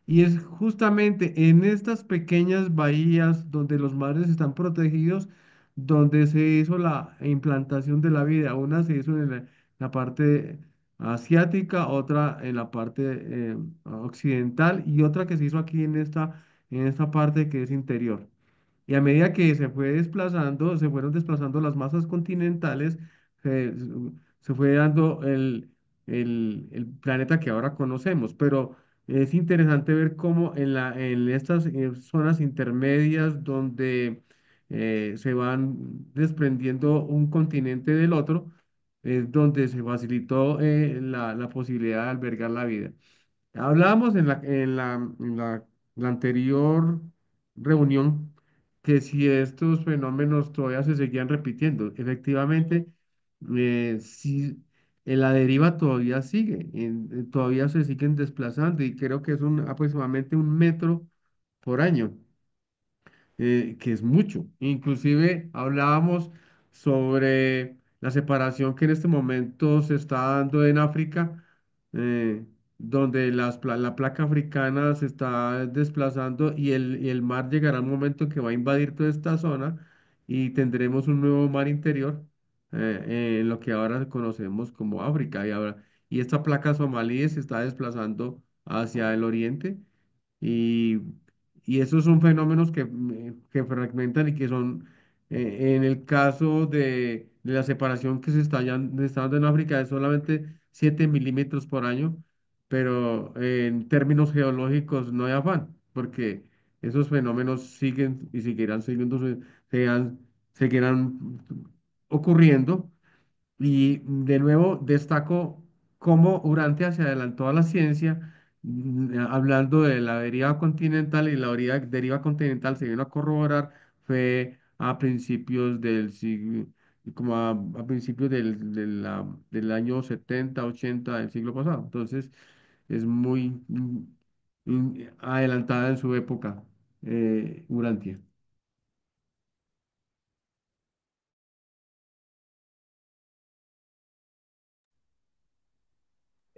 Y es justamente en estas pequeñas bahías donde los mares están protegidos, donde se hizo la implantación de la vida. Una se hizo en la parte asiática, otra en la parte occidental y otra que se hizo aquí en esta parte que es interior. Y a medida que se fue desplazando, se fueron desplazando las masas continentales, se, se fue dando el planeta que ahora conocemos. Pero es interesante ver cómo en estas zonas intermedias donde se van desprendiendo un continente del otro, es donde se facilitó la posibilidad de albergar la vida. Hablábamos la anterior reunión que si estos fenómenos todavía se seguían repitiendo. Efectivamente, sí, en la deriva todavía sigue, todavía se siguen desplazando y creo que es aproximadamente 1 metro por año, que es mucho. Inclusive hablábamos sobre la separación que en este momento se está dando en África, eh, donde la placa africana se está desplazando y el mar llegará un momento que va a invadir toda esta zona y tendremos un nuevo mar interior, en lo que ahora conocemos como África. Y esta placa somalí se está desplazando hacia el oriente y, y esos son fenómenos que fragmentan y que son, en el caso de la separación que está dando en África, es solamente 7 milímetros por año, pero en términos geológicos no hay afán, porque esos fenómenos siguen y seguirán siguiendo, seguirán, seguirán ocurriendo. Y de nuevo destaco cómo Urantia se adelantó a la ciencia, hablando de la deriva continental y la deriva continental se vino a corroborar, fue a principios del siglo, como a principios del año 70 80 del siglo pasado. Entonces, es muy adelantada en su época, Urantia.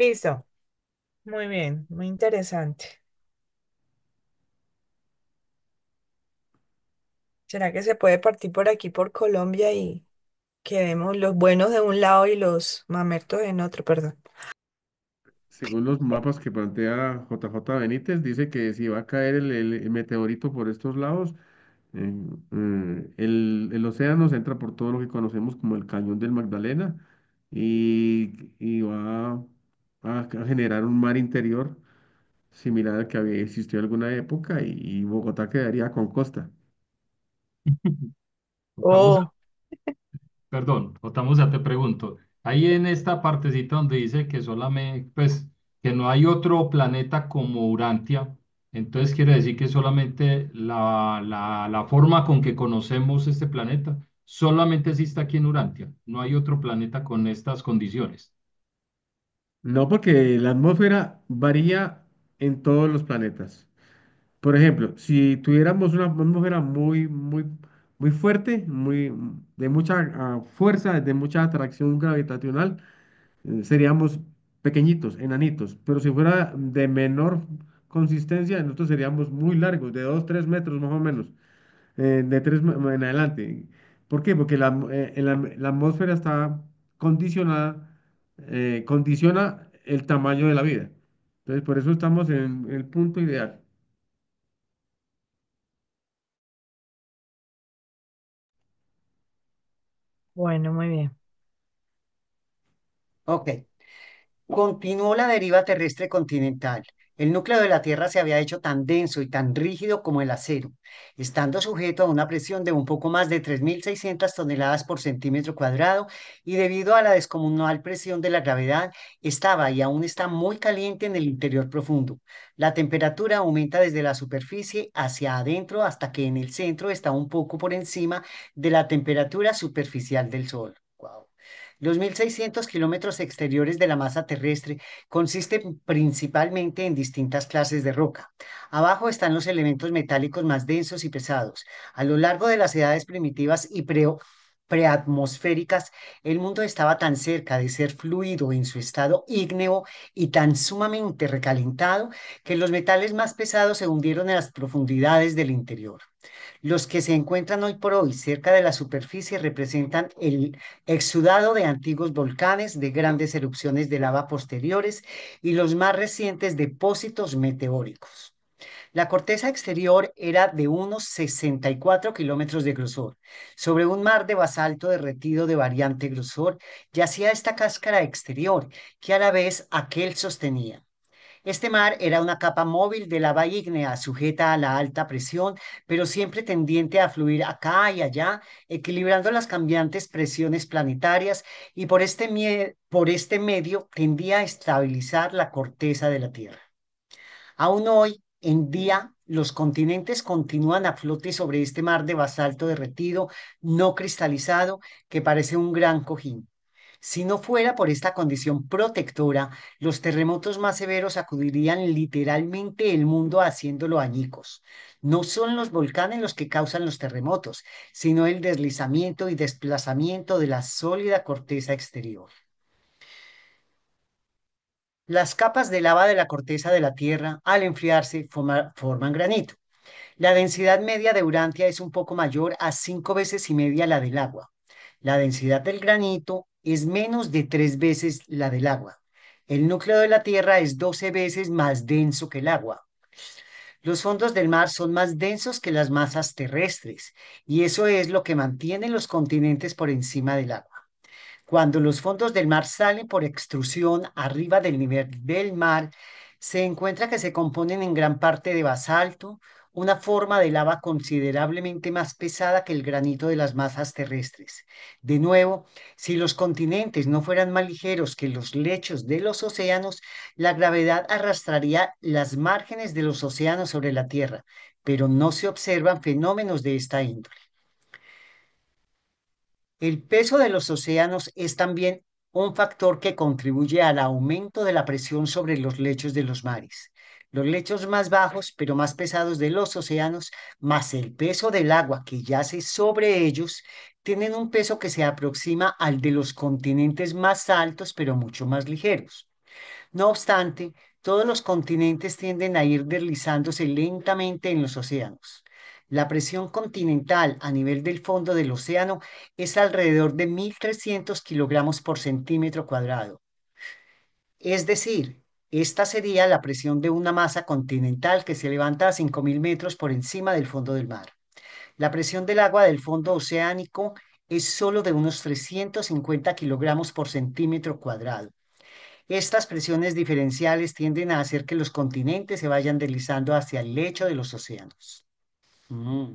Listo. Muy bien, muy interesante. ¿Será que se puede partir por aquí, por Colombia y quedemos los buenos de un lado y los mamertos en otro, perdón? Según los mapas que plantea JJ Benítez, dice que si va a caer el meteorito por estos lados, eh, el océano se entra por todo lo que conocemos como el Cañón del Magdalena y va a generar un mar interior similar al que había existido en alguna época y Bogotá quedaría con costa. Vamos Oh, Perdón, Otamusa, te pregunto, ahí en esta partecita donde dice que solamente, pues, que no hay otro planeta como Urantia, entonces quiere decir que solamente la forma con que conocemos este planeta solamente existe aquí en Urantia, no hay otro planeta con estas condiciones. No, porque la atmósfera varía en todos los planetas. Por ejemplo, si tuviéramos una atmósfera muy fuerte, de mucha fuerza, de mucha atracción gravitacional, seríamos pequeñitos, enanitos. Pero si fuera de menor consistencia, nosotros seríamos muy largos, de 2, 3 metros más o menos, de en adelante. ¿Por qué? Porque la atmósfera está condicionada, condiciona el tamaño de la vida. Entonces, por eso estamos en el punto ideal. bueno, muy bien. Ok. Continuó la deriva terrestre continental. El núcleo de la Tierra se había hecho tan denso y tan rígido como el acero, estando sujeto a una presión de un poco más de 3.600 toneladas por centímetro cuadrado y debido a la descomunal presión de la gravedad, estaba y aún está muy caliente en el interior profundo. La temperatura aumenta desde la superficie hacia adentro hasta que en el centro está un poco por encima de la temperatura superficial del Sol. Guau. Los 1.600 kilómetros exteriores de la masa terrestre consisten principalmente en distintas clases de roca. Abajo están los elementos metálicos más densos y pesados. A lo largo de las edades primitivas y preatmosféricas, el mundo estaba tan cerca de ser fluido en su estado ígneo y tan sumamente recalentado que los metales más pesados se hundieron en las profundidades del interior. Los que se encuentran hoy por hoy cerca de la superficie representan el exudado de antiguos volcanes, de grandes erupciones de lava posteriores y los más recientes depósitos meteóricos. La corteza exterior era de unos 64 kilómetros de grosor. Sobre un mar de basalto derretido de variante grosor yacía esta cáscara exterior, que a la vez aquel sostenía. Este mar era una capa móvil de lava ígnea sujeta a la alta presión, pero siempre tendiente a fluir acá y allá, equilibrando las cambiantes presiones planetarias y por este medio tendía a estabilizar la corteza de la Tierra. Aún hoy en día, los continentes continúan a flote sobre este mar de basalto derretido, no cristalizado, que parece un gran cojín. Si no fuera por esta condición protectora, los terremotos más severos sacudirían literalmente el mundo haciéndolo añicos. No son los volcanes los que causan los terremotos, sino el deslizamiento y desplazamiento de la sólida corteza exterior. Las capas de lava de la corteza de la Tierra, al enfriarse, forman granito. La densidad media de Urantia es un poco mayor a 5 veces y media la del agua. La densidad del granito es menos de 3 veces la del agua. El núcleo de la Tierra es 12 veces más denso que el agua. Los fondos del mar son más densos que las masas terrestres, y eso es lo que mantiene los continentes por encima del agua. Cuando los fondos del mar salen por extrusión arriba del nivel del mar, se encuentra que se componen en gran parte de basalto, una forma de lava considerablemente más pesada que el granito de las masas terrestres. De nuevo, si los continentes no fueran más ligeros que los lechos de los océanos, la gravedad arrastraría las márgenes de los océanos sobre la Tierra, pero no se observan fenómenos de esta índole. El peso de los océanos es también un factor que contribuye al aumento de la presión sobre los lechos de los mares. Los lechos más bajos, pero más pesados de los océanos, más el peso del agua que yace sobre ellos, tienen un peso que se aproxima al de los continentes más altos, pero mucho más ligeros. No obstante, todos los continentes tienden a ir deslizándose lentamente en los océanos. La presión continental a nivel del fondo del océano es alrededor de 1.300 kilogramos por centímetro cuadrado. Es decir, esta sería la presión de una masa continental que se levanta a 5.000 metros por encima del fondo del mar. La presión del agua del fondo oceánico es solo de unos 350 kilogramos por centímetro cuadrado. Estas presiones diferenciales tienden a hacer que los continentes se vayan deslizando hacia el lecho de los océanos. Mm.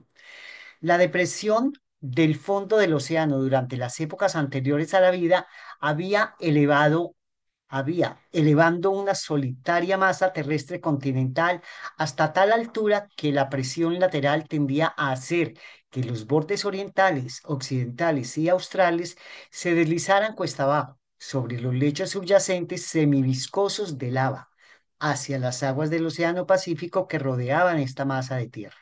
La depresión del fondo del océano durante las épocas anteriores a la vida había elevado elevando una solitaria masa terrestre continental hasta tal altura que la presión lateral tendía a hacer que los bordes orientales, occidentales y australes se deslizaran cuesta abajo sobre los lechos subyacentes semiviscosos de lava hacia las aguas del Océano Pacífico que rodeaban esta masa de tierra.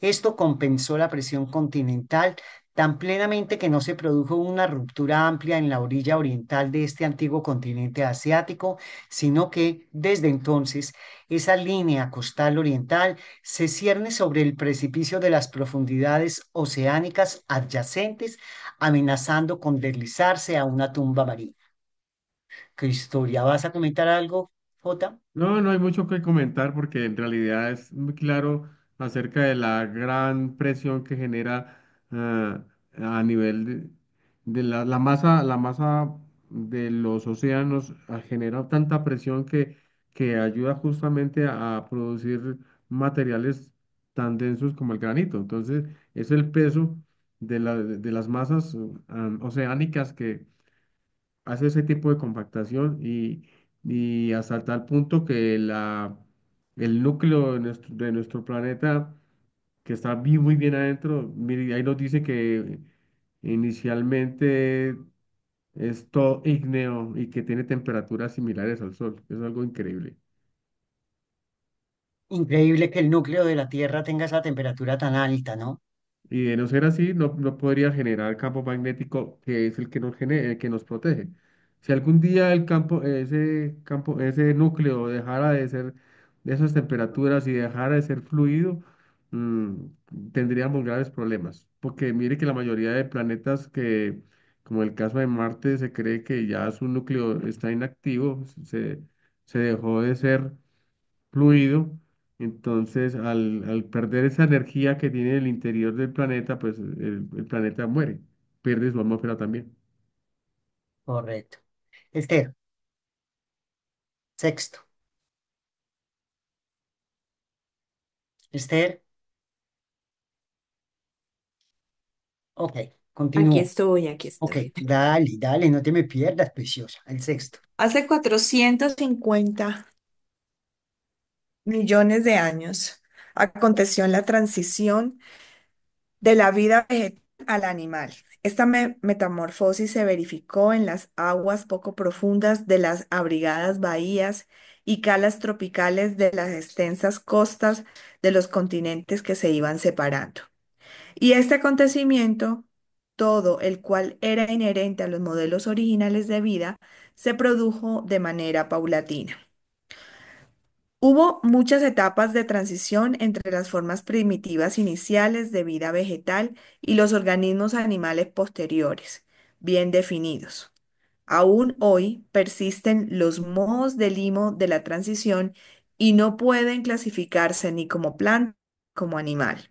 Esto compensó la presión continental tan plenamente que no se produjo una ruptura amplia en la orilla oriental de este antiguo continente asiático, sino que desde entonces esa línea costal oriental se cierne sobre el precipicio de las profundidades oceánicas adyacentes, amenazando con deslizarse a una tumba marina. ¿Qué historia? ¿Vas a comentar algo, Jota? No, no hay mucho que comentar porque en realidad es muy claro acerca de la gran presión que genera a nivel de la masa de los océanos genera tanta presión que ayuda justamente a producir materiales tan densos como el granito. Entonces, es el peso de las masas oceánicas que hace ese tipo de compactación y hasta tal punto que el núcleo de nuestro planeta, que está muy bien adentro, mire, ahí nos dice que inicialmente es todo ígneo y que tiene temperaturas similares al Sol. Es algo increíble. Increíble que el núcleo de la Tierra tenga esa temperatura tan alta, ¿no? Y de no ser así, no podría generar campo magnético que es el que el que nos protege. Si algún día ese núcleo dejara de ser de esas temperaturas y dejara de ser fluido, tendríamos graves problemas. Porque mire que la mayoría de planetas como el caso de Marte, se cree que ya su núcleo está inactivo, se dejó de ser fluido. Entonces, al perder esa energía que tiene el interior del planeta, pues el planeta muere, pierde su atmósfera también. Correcto. Esther, sexto. Esther, ok, Aquí continúo. estoy, aquí Ok, estoy. dale, dale, no te me pierdas, preciosa. El sexto. Hace 450 millones de años aconteció la transición de la vida vegetal al animal. Esta metamorfosis se verificó en las aguas poco profundas de las abrigadas bahías y calas tropicales de las extensas costas de los continentes que se iban separando. Y este acontecimiento, todo el cual era inherente a los modelos originales de vida, se produjo de manera paulatina. Hubo muchas etapas de transición entre las formas primitivas iniciales de vida vegetal y los organismos animales posteriores, bien definidos. Aún hoy persisten los modos de limo de la transición y no pueden clasificarse ni como planta ni como animal.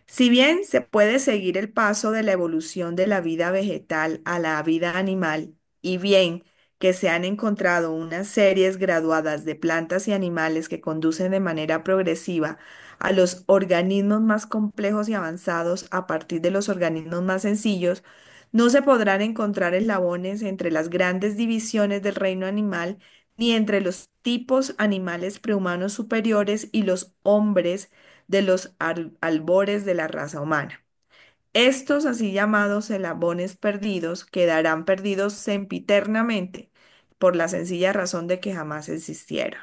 Si bien se puede seguir el paso de la evolución de la vida vegetal a la vida animal, y bien que se han encontrado unas series graduadas de plantas y animales que conducen de manera progresiva a los organismos más complejos y avanzados a partir de los organismos más sencillos, no se podrán encontrar eslabones entre las grandes divisiones del reino animal ni entre los tipos animales prehumanos superiores y los hombres de los albores de la raza humana. Estos así llamados eslabones perdidos quedarán perdidos sempiternamente por la sencilla razón de que jamás existieron.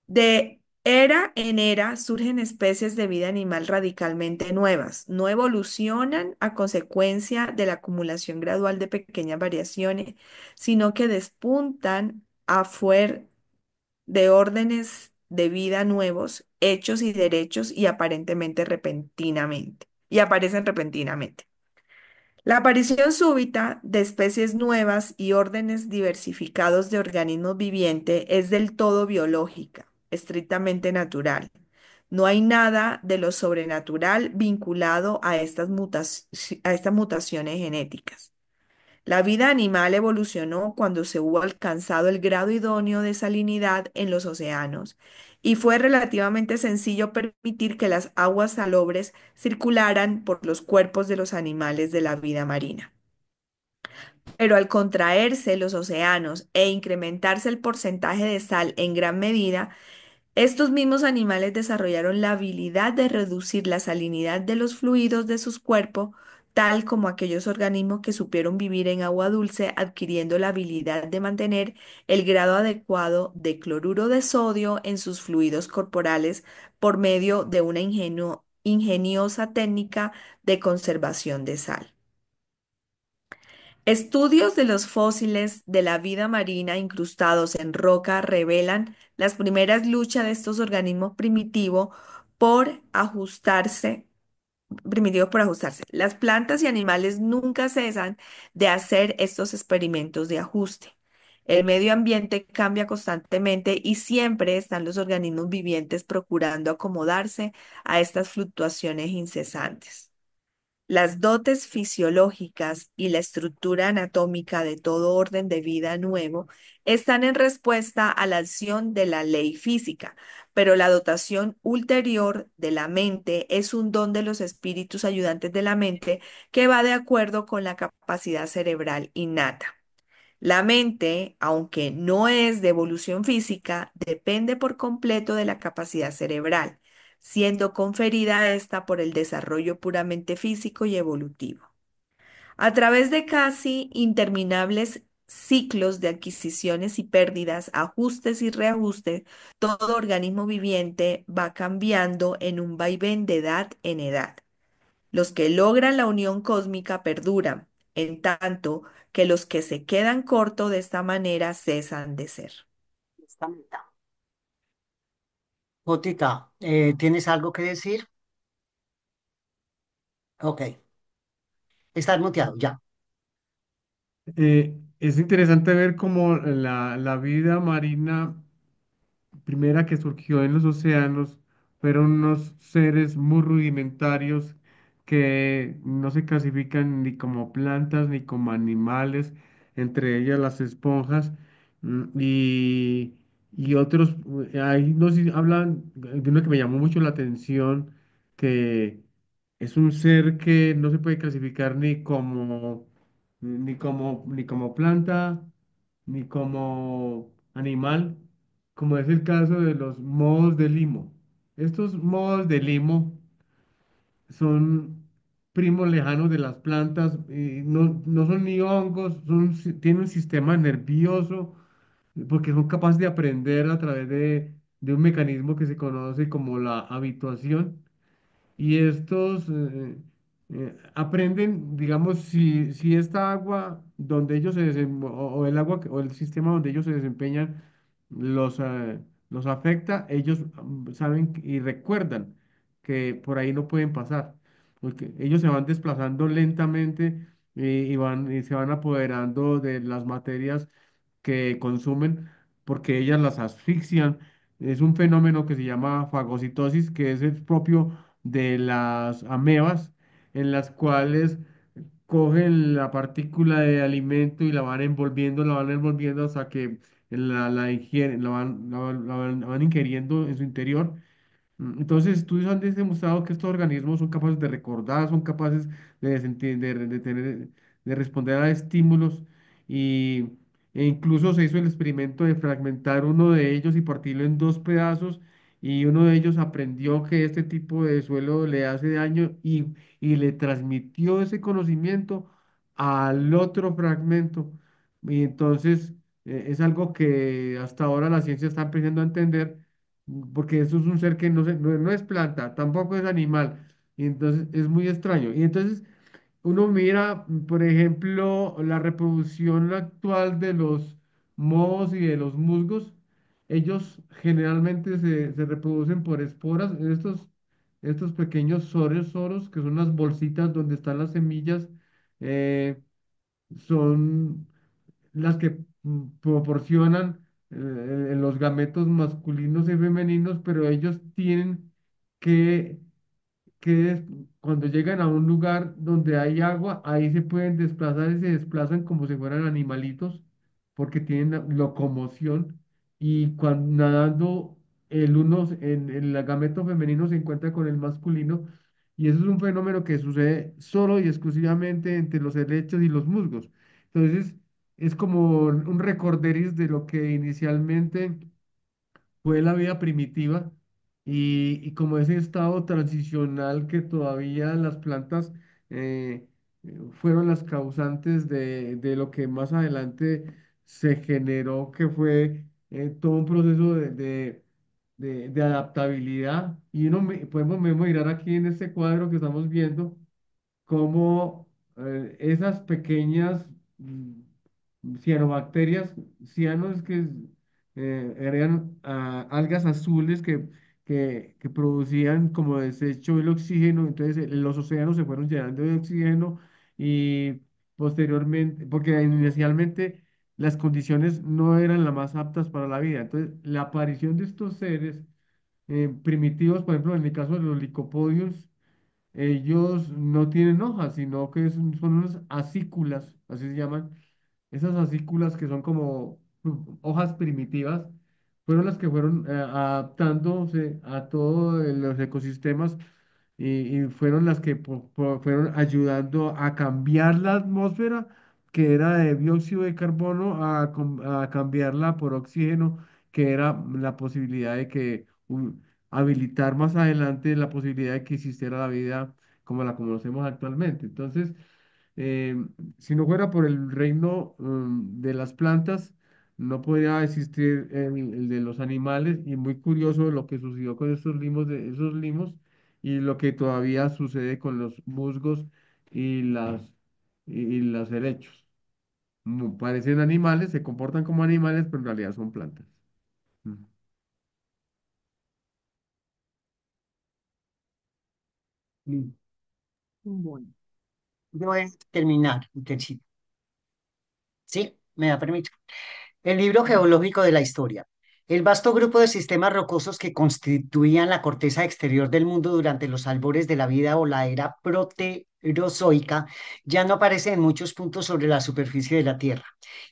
De era en era surgen especies de vida animal radicalmente nuevas. No evolucionan a consecuencia de la acumulación gradual de pequeñas variaciones, sino que despuntan afuera de órdenes de vida nuevos, hechos y derechos y aparentemente repentinamente, y aparecen repentinamente. La aparición súbita de especies nuevas y órdenes diversificados de organismos vivientes es del todo biológica, estrictamente natural. No hay nada de lo sobrenatural vinculado a a estas mutaciones genéticas. La vida animal evolucionó cuando se hubo alcanzado el grado idóneo de salinidad en los océanos y fue relativamente sencillo permitir que las aguas salobres circularan por los cuerpos de los animales de la vida marina. Pero al contraerse los océanos e incrementarse el porcentaje de sal en gran medida, estos mismos animales desarrollaron la habilidad de reducir la salinidad de los fluidos de sus cuerpos, tal como aquellos organismos que supieron vivir en agua dulce, adquiriendo la habilidad de mantener el grado adecuado de cloruro de sodio en sus fluidos corporales por medio de una ingeniosa técnica de conservación de sal. Estudios de los fósiles de la vida marina incrustados en roca revelan las primeras luchas de estos organismos por ajustarse, primitivos por ajustarse. Las plantas y animales nunca cesan de hacer estos experimentos de ajuste. El medio ambiente cambia constantemente y siempre están los organismos vivientes procurando acomodarse a estas fluctuaciones incesantes. Las dotes fisiológicas y la estructura anatómica de todo orden de vida nuevo están en respuesta a la acción de la ley física, pero la dotación ulterior de la mente es un don de los espíritus ayudantes de la mente que va de acuerdo con la capacidad cerebral innata. La mente, aunque no es de evolución física, depende por completo de la capacidad cerebral, siendo conferida esta por el desarrollo puramente físico y evolutivo. A través de casi interminables ciclos de adquisiciones y pérdidas, ajustes y reajustes, todo organismo viviente va cambiando en un vaivén de edad en edad. Los que logran la unión cósmica perduran, en tanto que los que se quedan cortos de esta manera cesan de ser. Esta mitad. Jótica, ¿tienes algo que decir? Ok, estás muteado, ya. Es interesante ver cómo la vida marina primera que surgió en los océanos fueron unos seres muy rudimentarios que no se clasifican ni como plantas ni como animales, entre ellas las esponjas y, y otros. Ahí nos hablan de uno que me llamó mucho la atención, que es un ser que no se puede clasificar ni como planta ni como animal, como es el caso de los mohos de limo. Estos mohos de limo son primos lejanos de las plantas, y no son ni hongos, tienen un sistema nervioso, porque son capaces de aprender a través de un mecanismo que se conoce como la habituación. Y estos aprenden, digamos, si esta agua donde ellos o el agua o el sistema donde ellos se desempeñan los afecta, ellos saben y recuerdan que por ahí no pueden pasar, porque ellos se van desplazando lentamente y se van apoderando de las materias que consumen porque ellas las asfixian. Es un fenómeno que se llama fagocitosis, que es el propio de las amebas, en las cuales cogen la partícula de alimento y la van envolviendo hasta que la ingieren, la van ingiriendo en su interior. Entonces, estudios han demostrado que estos organismos son capaces de recordar, son capaces de responder a estímulos y, e incluso se hizo el experimento de fragmentar uno de ellos y partirlo en dos pedazos y uno de ellos aprendió que este tipo de suelo le hace daño y le transmitió ese conocimiento al otro fragmento. Y entonces es algo que hasta ahora la ciencia está empezando a entender porque eso es un ser que no es planta, tampoco es animal, y entonces es muy extraño. Y entonces uno mira, por ejemplo, la reproducción actual de mohos y de los musgos, ellos generalmente se reproducen por esporas. Estos pequeños soros, que son las bolsitas donde están las semillas, eh, son las que proporcionan los gametos masculinos y femeninos, pero ellos tienen que que cuando llegan a un lugar donde hay agua, ahí se pueden desplazar y se desplazan como si fueran animalitos, porque tienen locomoción y cuando nadando el uno en el gameto femenino se encuentra con el masculino y eso es un fenómeno que sucede solo y exclusivamente entre los helechos y los musgos. Entonces, es como un recorderis de lo que inicialmente fue la vida primitiva y como ese estado transicional que todavía las plantas eh, fueron las causantes de lo que más adelante se generó, que fue todo un proceso de adaptabilidad. Y podemos mirar aquí en este cuadro que estamos viendo cómo esas pequeñas cianobacterias, cianos que eran algas azules que producían como desecho el oxígeno, entonces los océanos se fueron llenando de oxígeno y posteriormente, porque inicialmente las condiciones no eran las más aptas para la vida, entonces la aparición de estos seres primitivos, por ejemplo, en el caso de los licopodios, ellos no tienen hojas, sino que son unas acículas, así se llaman. Esas acículas que son como hojas primitivas, fueron las que fueron adaptándose a todos los ecosistemas y fueron las que fueron ayudando a cambiar la atmósfera, que era de dióxido de carbono, a cambiarla por oxígeno, que era la posibilidad de que habilitar más adelante la posibilidad de que existiera la vida como la conocemos actualmente. Entonces, eh, si no fuera por el reino de las plantas, no podría existir el de los animales. Y muy curioso lo que sucedió con estos limos, esos limos y lo que todavía sucede con los musgos y y los helechos. Parecen animales, se comportan como animales, pero en realidad son plantas. Mm. Mm. Bueno, yo voy a terminar, Tercito. ¿Sí? ¿Me da permiso? El libro geológico de la historia. El vasto grupo de sistemas rocosos que constituían la corteza exterior del mundo durante los albores de la vida o la era proterozoica ya no aparece en muchos puntos sobre la superficie de la Tierra.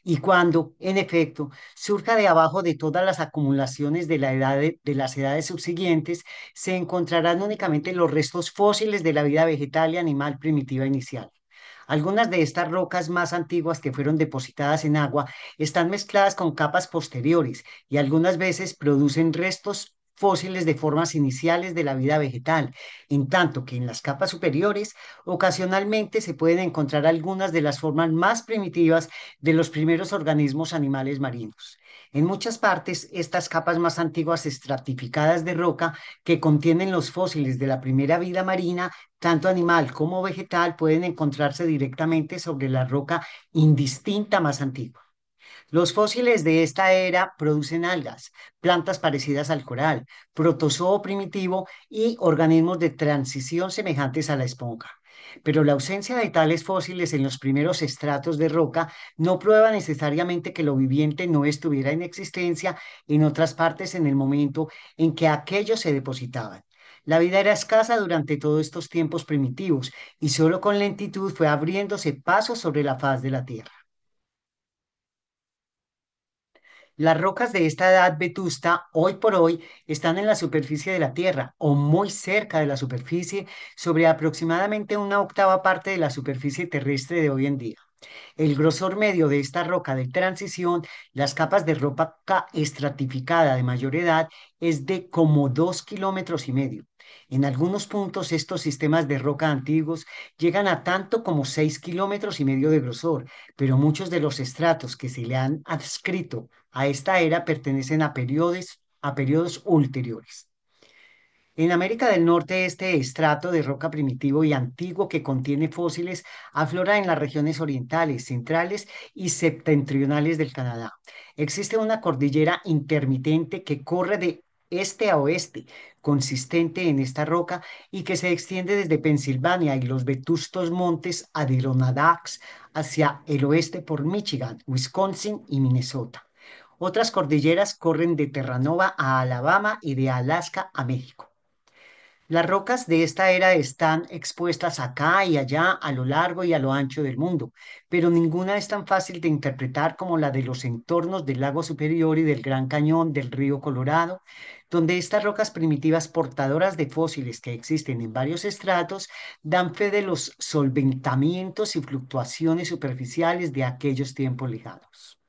Y cuando, en efecto, surja de abajo de todas las acumulaciones de la edad de las edades subsiguientes, se encontrarán únicamente los restos fósiles de la vida vegetal y animal primitiva inicial. Algunas de estas rocas más antiguas que fueron depositadas en agua están mezcladas con capas posteriores y algunas veces producen restos fósiles de formas iniciales de la vida vegetal, en tanto que en las capas superiores ocasionalmente se pueden encontrar algunas de las formas más primitivas de los primeros organismos animales marinos. En muchas partes, estas capas más antiguas estratificadas de roca que contienen los fósiles de la primera vida marina, tanto animal como vegetal, pueden encontrarse directamente sobre la roca indistinta más antigua. Los fósiles de esta era producen algas, plantas parecidas al coral, protozoo primitivo y organismos de transición semejantes a la esponja. Pero la ausencia de tales fósiles en los primeros estratos de roca no prueba necesariamente que lo viviente no estuviera en existencia en otras partes en el momento en que aquellos se depositaban. La vida era escasa durante todos estos tiempos primitivos y solo con lentitud fue abriéndose paso sobre la faz de la Tierra. Las rocas de esta edad vetusta, hoy por hoy, están en la superficie de la Tierra o muy cerca de la superficie, sobre aproximadamente una octava parte de la superficie terrestre de hoy en día. El grosor medio de esta roca de transición, las capas de roca estratificada de mayor edad, es de como 2,5 kilómetros. En algunos puntos, estos sistemas de roca antiguos llegan a tanto como 6,5 kilómetros de grosor, pero muchos de los estratos que se le han adscrito a esta era pertenecen a periodos ulteriores. En América del Norte, este estrato de roca primitivo y antiguo que contiene fósiles aflora en las regiones orientales, centrales y septentrionales del Canadá. Existe una cordillera intermitente que corre de este a oeste, consistente en esta roca y que se extiende desde Pensilvania y los vetustos montes Adirondacks hacia el oeste por Michigan, Wisconsin y Minnesota. Otras cordilleras corren de Terranova a Alabama y de Alaska a México. Las rocas de esta era están expuestas acá y allá a lo largo y a lo ancho del mundo, pero ninguna es tan fácil de interpretar como la de los entornos del lago Superior y del Gran Cañón del río Colorado, donde estas rocas primitivas portadoras de fósiles que existen en varios estratos dan fe de los solventamientos y fluctuaciones superficiales de aquellos tiempos lejanos.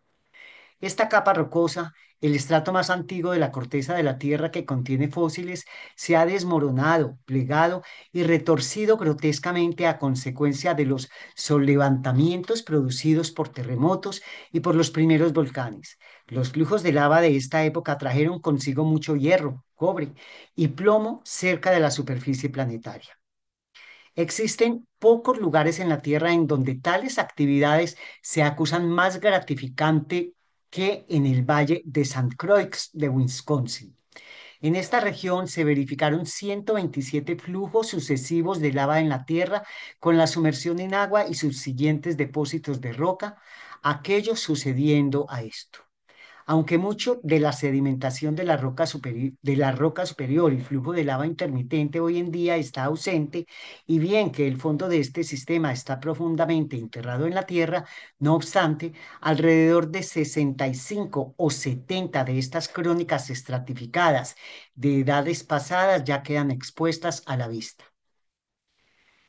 Esta capa rocosa, el estrato más antiguo de la corteza de la Tierra que contiene fósiles, se ha desmoronado, plegado y retorcido grotescamente a consecuencia de los sollevantamientos producidos por terremotos y por los primeros volcanes. Los flujos de lava de esta época trajeron consigo mucho hierro, cobre y plomo cerca de la superficie planetaria. Existen pocos lugares en la Tierra en donde tales actividades se acusan más gratificante que en el Valle de St. Croix de Wisconsin. En esta región se verificaron 127 flujos sucesivos de lava en la Tierra con la sumersión en agua y sus siguientes depósitos de roca, aquello sucediendo a esto. Aunque mucho de la sedimentación de la roca superior y flujo de lava intermitente hoy en día está ausente, y bien que el fondo de este sistema está profundamente enterrado en la Tierra, no obstante, alrededor de 65 o 70 de estas crónicas estratificadas de edades pasadas ya quedan expuestas a la vista.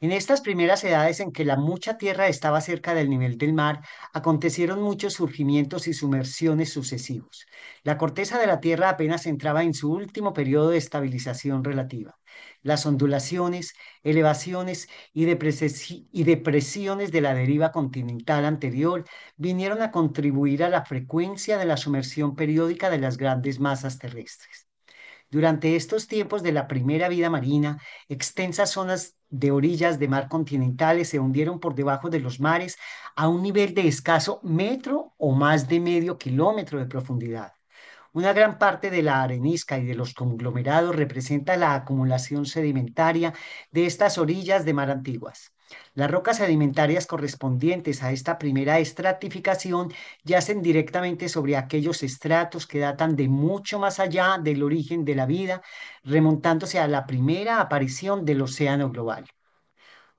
En estas primeras edades en que la mucha tierra estaba cerca del nivel del mar, acontecieron muchos surgimientos y sumersiones sucesivos. La corteza de la tierra apenas entraba en su último periodo de estabilización relativa. Las ondulaciones, elevaciones y depresiones de la deriva continental anterior vinieron a contribuir a la frecuencia de la sumersión periódica de las grandes masas terrestres. Durante estos tiempos de la primera vida marina, extensas zonas de orillas de mar continentales se hundieron por debajo de los mares a un nivel de escaso metro o más de medio kilómetro de profundidad. Una gran parte de la arenisca y de los conglomerados representa la acumulación sedimentaria de estas orillas de mar antiguas. Las rocas sedimentarias correspondientes a esta primera estratificación yacen directamente sobre aquellos estratos que datan de mucho más allá del origen de la vida, remontándose a la primera aparición del océano global.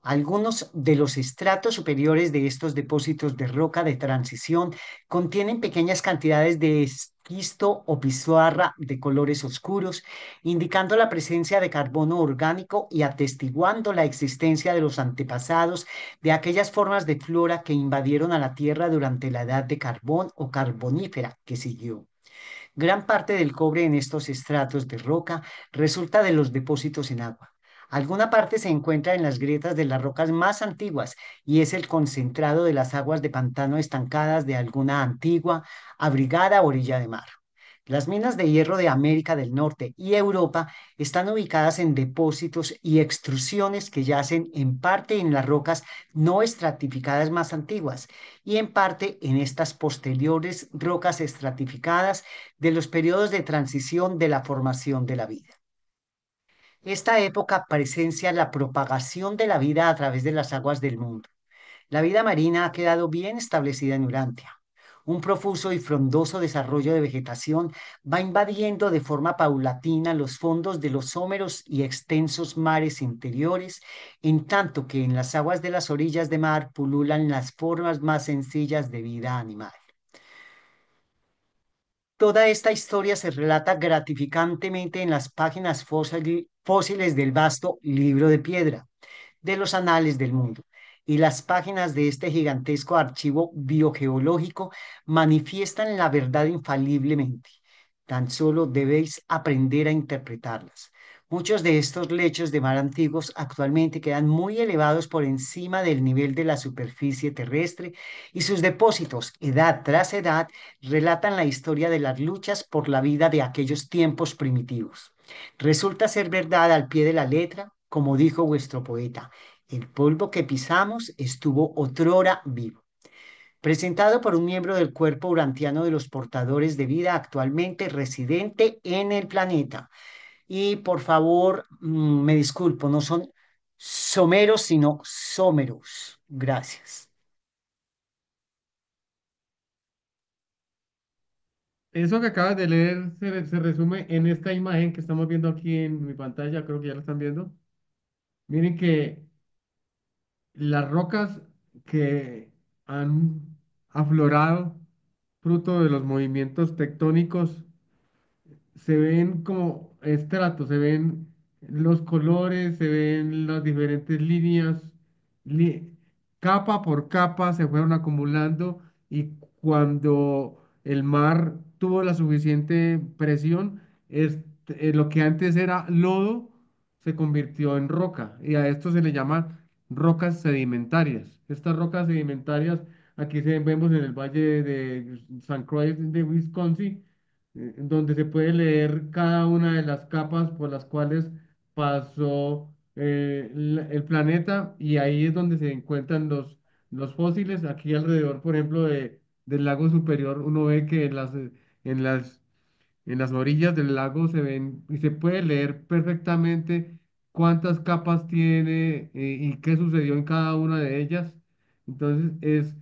Algunos de los estratos superiores de estos depósitos de roca de transición contienen pequeñas cantidades de esquisto o pizarra de colores oscuros, indicando la presencia de carbono orgánico y atestiguando la existencia de los antepasados de aquellas formas de flora que invadieron a la Tierra durante la edad de carbón o carbonífera que siguió. Gran parte del cobre en estos estratos de roca resulta de los depósitos en agua. Alguna parte se encuentra en las grietas de las rocas más antiguas y es el concentrado de las aguas de pantano estancadas de alguna antigua, abrigada orilla de mar. Las minas de hierro de América del Norte y Europa están ubicadas en depósitos y extrusiones que yacen en parte en las rocas no estratificadas más antiguas y en parte en estas posteriores rocas estratificadas de los periodos de transición de la formación de la vida. Esta época presencia la propagación de la vida a través de las aguas del mundo. La vida marina ha quedado bien establecida en Urantia. Un profuso y frondoso desarrollo de vegetación va invadiendo de forma paulatina los fondos de los someros y extensos mares interiores, en tanto que en las aguas de las orillas de mar pululan las formas más sencillas de vida animal. Toda esta historia se relata gratificantemente en las páginas fósiles del vasto libro de piedra de los anales del mundo. Y las páginas de este gigantesco archivo biogeológico manifiestan la verdad infaliblemente. Tan solo debéis aprender a interpretarlas. Muchos de estos lechos de mar antiguos actualmente quedan muy elevados por encima del nivel de la superficie terrestre y sus depósitos, edad tras edad, relatan la historia de las luchas por la vida de aquellos tiempos primitivos. Resulta ser verdad al pie de la letra, como dijo vuestro poeta, el polvo que pisamos estuvo otrora vivo. Presentado por un miembro del cuerpo urantiano de los portadores de vida actualmente residente en el planeta. Y por favor, me disculpo, no son someros, sino sómeros. Gracias. Eso que acabas de leer se resume en esta imagen que estamos viendo aquí en mi pantalla, creo que ya la están viendo. Miren que las rocas que han aflorado fruto de los movimientos tectónicos se ven como estratos, se ven los colores, se ven las diferentes líneas, li- capa por capa se fueron acumulando y cuando el mar tuvo la suficiente presión, lo que antes era lodo se convirtió en roca y a esto se le llama rocas sedimentarias. Estas rocas sedimentarias aquí se vemos en el valle de San Croix de Wisconsin donde se puede leer cada una de las capas por las cuales pasó el planeta y ahí es donde se encuentran los fósiles. Aquí alrededor, por ejemplo, del lago superior, uno ve que en las en las orillas del lago se ven y se puede leer perfectamente cuántas capas tiene y qué sucedió en cada una de ellas. Entonces,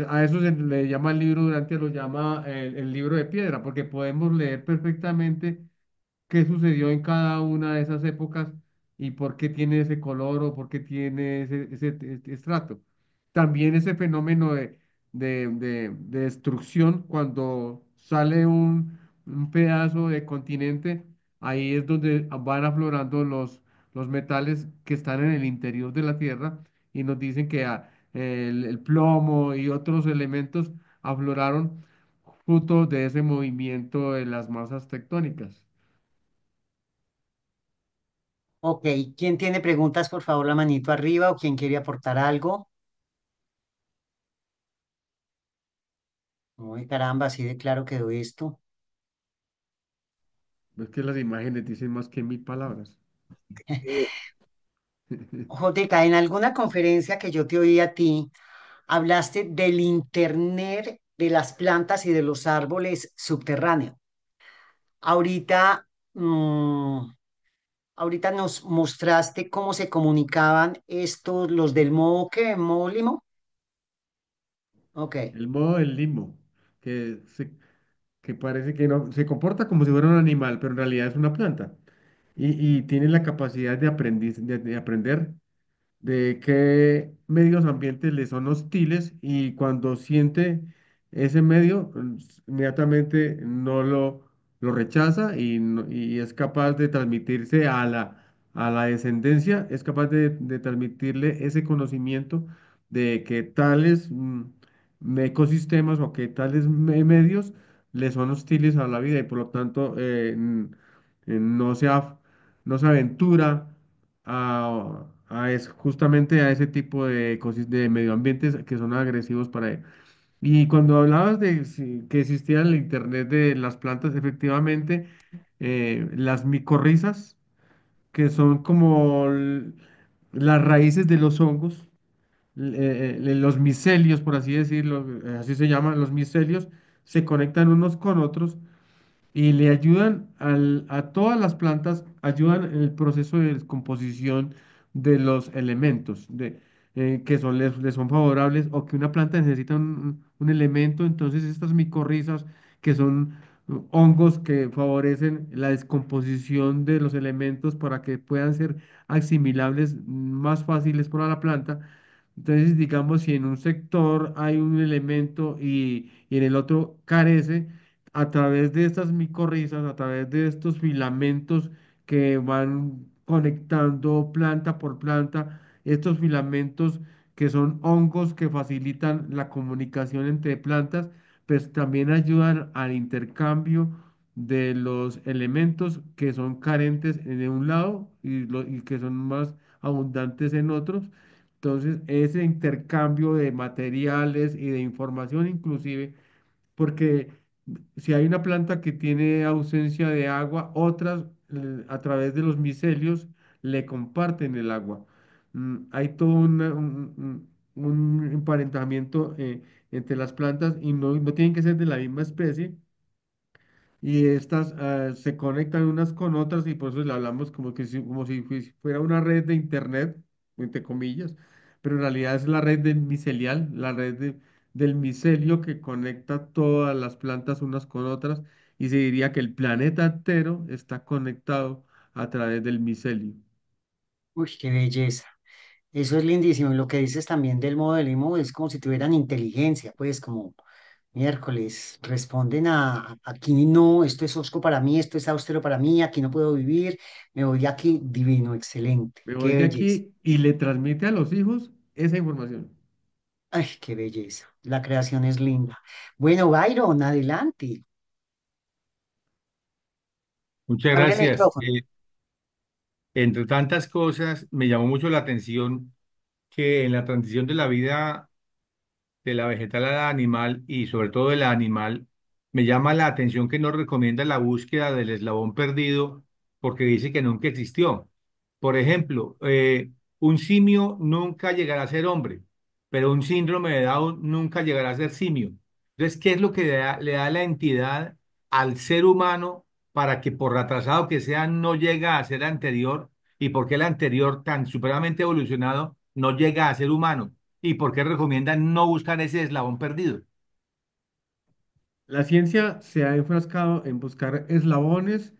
a eso se le llama el libro Durante, lo llama el libro de piedra, porque podemos leer perfectamente qué sucedió en cada una de esas épocas y por qué tiene ese color o por qué tiene ese estrato. También ese fenómeno de destrucción cuando sale un pedazo de continente, ahí es donde van aflorando los metales que están en el interior de la Tierra y nos dicen que el plomo y otros elementos afloraron fruto de ese movimiento de las masas tectónicas. Ok, ¿quién tiene preguntas? Por favor, la manito arriba o quien quiere aportar algo. Uy, caramba, así de claro quedó esto. Es que las imágenes dicen más que mil palabras. Joteca, en alguna conferencia que yo te oí a ti, hablaste del Internet de las plantas y de los árboles subterráneos. Ahorita, mm, ahorita nos mostraste cómo se comunicaban estos, los del modo que, modo limo. Ok, El modo del limbo, que, se, que parece que no, se comporta como si fuera un animal, pero en realidad es una planta. Y tiene la capacidad de aprender de qué medios ambientes le son hostiles y cuando siente ese medio, inmediatamente no lo rechaza y es capaz de transmitirse a la descendencia, es capaz de transmitirle ese conocimiento de que tales ecosistemas o que tales medios le son hostiles a la vida y por lo tanto no se aventura justamente a ese tipo de medio ambientes que son agresivos para él. Y cuando hablabas de que existía el Internet de las plantas, efectivamente, las micorrizas, que son como las raíces de los hongos, los micelios, por así decirlo, así se llaman, los micelios, se conectan unos con otros y le ayudan a todas las plantas, ayudan en el proceso de descomposición de los elementos que les son favorables o que una planta necesita un elemento, entonces estas micorrizas que son hongos que favorecen la descomposición de los elementos para que puedan ser asimilables más fáciles para la planta. Entonces, digamos, si en un sector hay un elemento y en el otro carece, a través de estas micorrizas, a través de estos filamentos que van conectando planta por planta, estos filamentos que son hongos que facilitan la comunicación entre plantas, pues también ayudan al intercambio de los elementos que son carentes en un lado y que son más abundantes en otros. Entonces, ese intercambio de materiales y de información inclusive porque si hay una planta que tiene ausencia de agua, otras a través de los micelios le comparten el agua. Hay todo un emparentamiento entre las plantas y no tienen que ser de la misma especie y estas se conectan unas con otras y por eso le hablamos como si fuera una red de internet, entre comillas, pero en realidad es la red del micelial, del micelio que conecta todas las plantas unas con otras y se diría que el planeta entero está conectado a través del micelio. Uy, qué belleza. Eso es lindísimo. Y lo que dices también del modelismo es como si tuvieran inteligencia, pues como miércoles, responden aquí no, esto es hosco para mí, esto es austero para mí, aquí no puedo vivir, me voy de aquí, divino, excelente, Me voy qué de belleza. aquí y le transmite a los hijos esa información. Ay, qué belleza. La creación es linda. Bueno, Byron, adelante. Muchas Abre el gracias. micrófono. Entre tantas cosas, me llamó mucho la atención que en la transición de la vida de la vegetal a la animal y sobre todo de la animal, me llama la atención que nos recomienda la búsqueda del eslabón perdido porque dice que nunca existió. Por ejemplo, un simio nunca llegará a ser hombre, pero un síndrome de Down nunca llegará a ser simio. Entonces, ¿qué es lo que le da la entidad al ser humano para que por retrasado que sea no llega a ser anterior? ¿Y por qué el anterior tan supremamente evolucionado no llega a ser humano? ¿Y por qué recomiendan no buscar ese eslabón perdido? La ciencia se ha enfrascado en buscar eslabones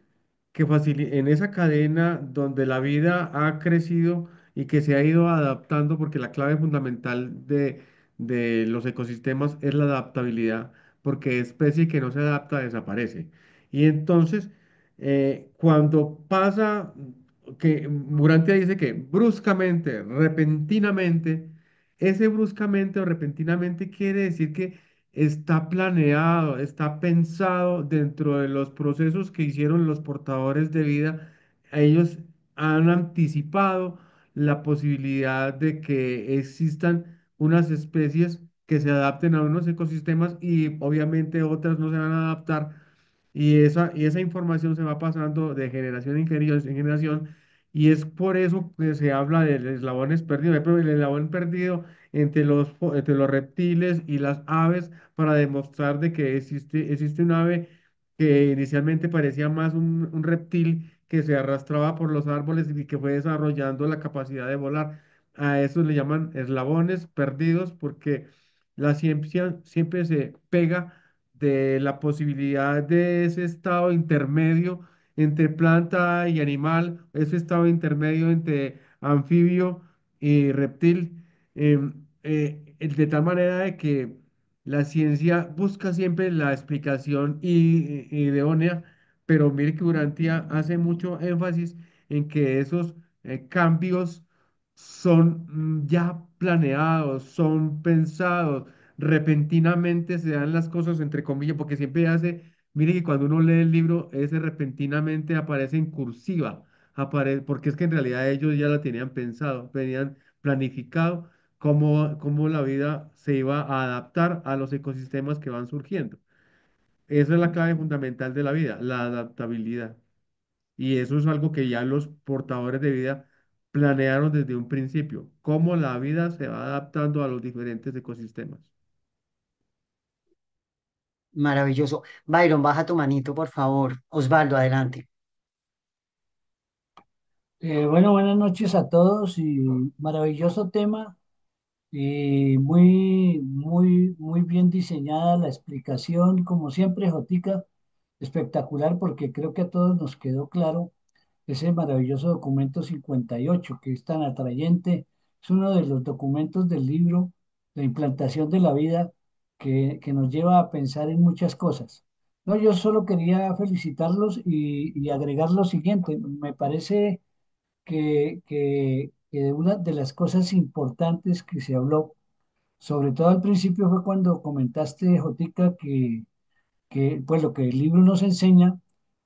en esa cadena donde la vida ha crecido y que se ha ido adaptando, porque la clave fundamental de los ecosistemas es la adaptabilidad, porque especie que no se adapta desaparece. Y entonces, cuando pasa, que Murantia dice que bruscamente, repentinamente, ese bruscamente o repentinamente quiere decir que está planeado, está pensado dentro de los procesos que hicieron los portadores de vida. Ellos han anticipado la posibilidad de que existan unas especies que se adapten a unos ecosistemas y obviamente otras no se van a adaptar. Y esa información se va pasando de generación en generación. Y es por eso que se habla del eslabones perdido. Pero el eslabón perdido entre los reptiles y las aves para demostrar de que existe un ave que inicialmente parecía más un reptil que se arrastraba por los árboles y que fue desarrollando la capacidad de volar. A eso le llaman eslabones perdidos porque la ciencia siempre se pega de la posibilidad de ese estado intermedio entre planta y animal, ese estado intermedio entre anfibio y reptil de tal manera de que la ciencia busca siempre la explicación idónea, pero mire que Urantia hace mucho énfasis en que esos cambios son ya planeados, son pensados, repentinamente se dan las cosas entre comillas, porque siempre mire que cuando uno lee el libro, ese repentinamente aparece en cursiva, porque es que en realidad ellos ya la tenían pensado, tenían planificado cómo la vida se iba a adaptar a los ecosistemas que van surgiendo. Esa es la clave fundamental de la vida, la adaptabilidad. Y eso es algo que ya los portadores de vida planearon desde un principio, cómo la vida se va adaptando a los diferentes ecosistemas. Maravilloso. Byron, baja tu manito, por favor. Osvaldo, adelante. Bueno, buenas noches a todos y maravilloso tema y muy bien diseñada la explicación, como siempre, Jotica, espectacular porque creo que a todos nos quedó claro ese maravilloso documento 58 que es tan atrayente, es uno de los documentos del libro La implantación de la vida que nos lleva a pensar en muchas cosas. No, yo solo quería felicitarlos y agregar lo siguiente, me parece que una de las cosas importantes que se habló, sobre todo al principio, fue cuando comentaste, Jotica, que pues lo que el libro nos enseña,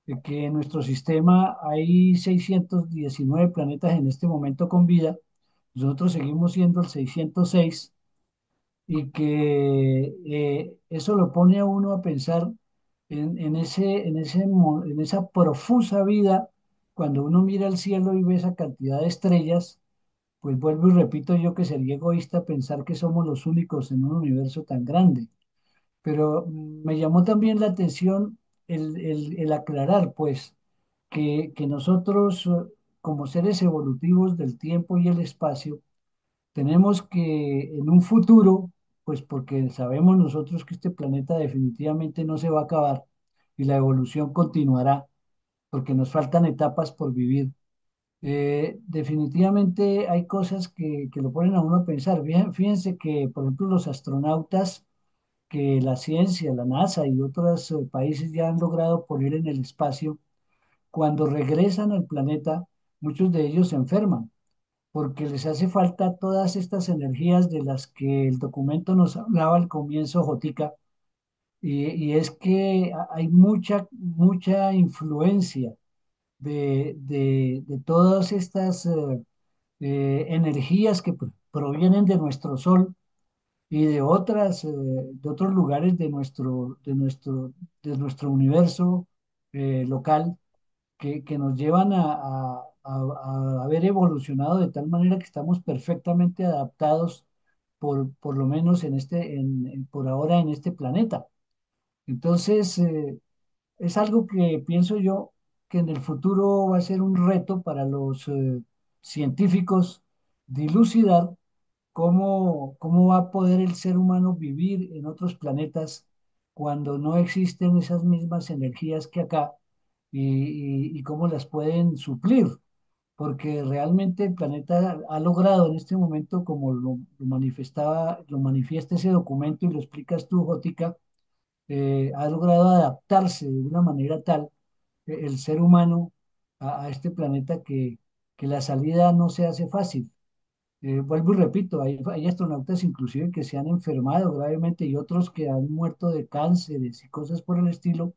de que en nuestro sistema hay 619 planetas en este momento con vida, nosotros seguimos siendo el 606 y que eso lo pone a uno a pensar en esa profusa vida cuando uno mira el cielo y ve esa cantidad de estrellas, pues vuelvo y repito yo que sería egoísta pensar que somos los únicos en un universo tan grande. Pero me llamó también la atención el aclarar, pues, que nosotros, como seres evolutivos del tiempo y el espacio, tenemos que en un futuro, pues porque sabemos nosotros que este planeta definitivamente no se va a acabar y la evolución continuará, porque nos faltan etapas por vivir. Definitivamente hay cosas que lo ponen a uno a pensar. Fíjense que, por ejemplo, los astronautas que la ciencia, la NASA y otros países ya han logrado poner en el espacio, cuando regresan al planeta, muchos de ellos se enferman porque les hace falta todas estas energías de las que el documento nos hablaba al comienzo, Jotica, y es que hay mucha influencia de todas estas energías que provienen de nuestro Sol y de otros lugares de nuestro universo local que nos llevan a haber evolucionado de tal manera que estamos perfectamente adaptados, por lo menos por ahora en este planeta. Entonces, es algo que pienso yo que en el futuro va a ser un reto para los científicos dilucidar cómo va a poder el ser humano vivir en otros planetas cuando no existen esas mismas energías que acá y cómo las pueden suplir, porque realmente el planeta ha logrado en este momento, como lo manifiesta ese documento y lo explicas tú, Jótica, ha logrado adaptarse de una manera tal, el ser humano, a este planeta que la salida no se hace fácil. Vuelvo y repito, hay astronautas inclusive que se han enfermado gravemente y otros que han muerto de cánceres y cosas por el estilo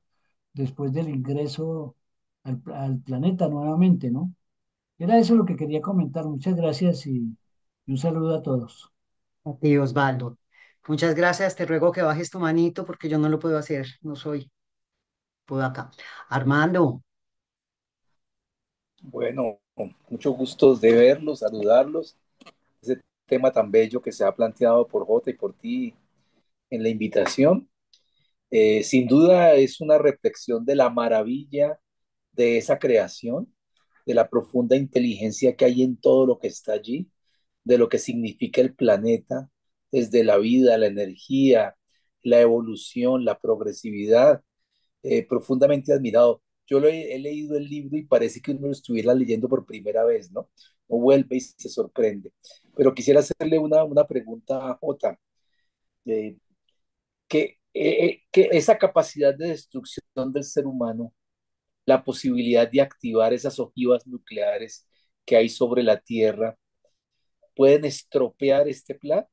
después del ingreso al planeta nuevamente, ¿no? Era eso lo que quería comentar. Muchas gracias y un saludo a todos. A ti, Osvaldo. Muchas gracias. Te ruego que bajes tu manito porque yo no lo puedo hacer. No soy, puedo acá. Armando, Bueno, con mucho gusto de verlos, saludarlos. Ese tema tan bello que se ha planteado por Jota y por ti en la invitación, sin duda es una reflexión de la maravilla de esa creación, de la profunda inteligencia que hay en todo lo que está allí, de lo que significa el planeta, desde la vida, la energía, la evolución, la progresividad, profundamente admirado. He leído el libro y parece que uno lo estuviera leyendo por primera vez, ¿no? O vuelve y se sorprende. Pero quisiera hacerle una pregunta a Jota. Eh, que esa capacidad de destrucción del ser humano, la posibilidad de activar esas ojivas nucleares que hay sobre la Tierra, pueden estropear este plan.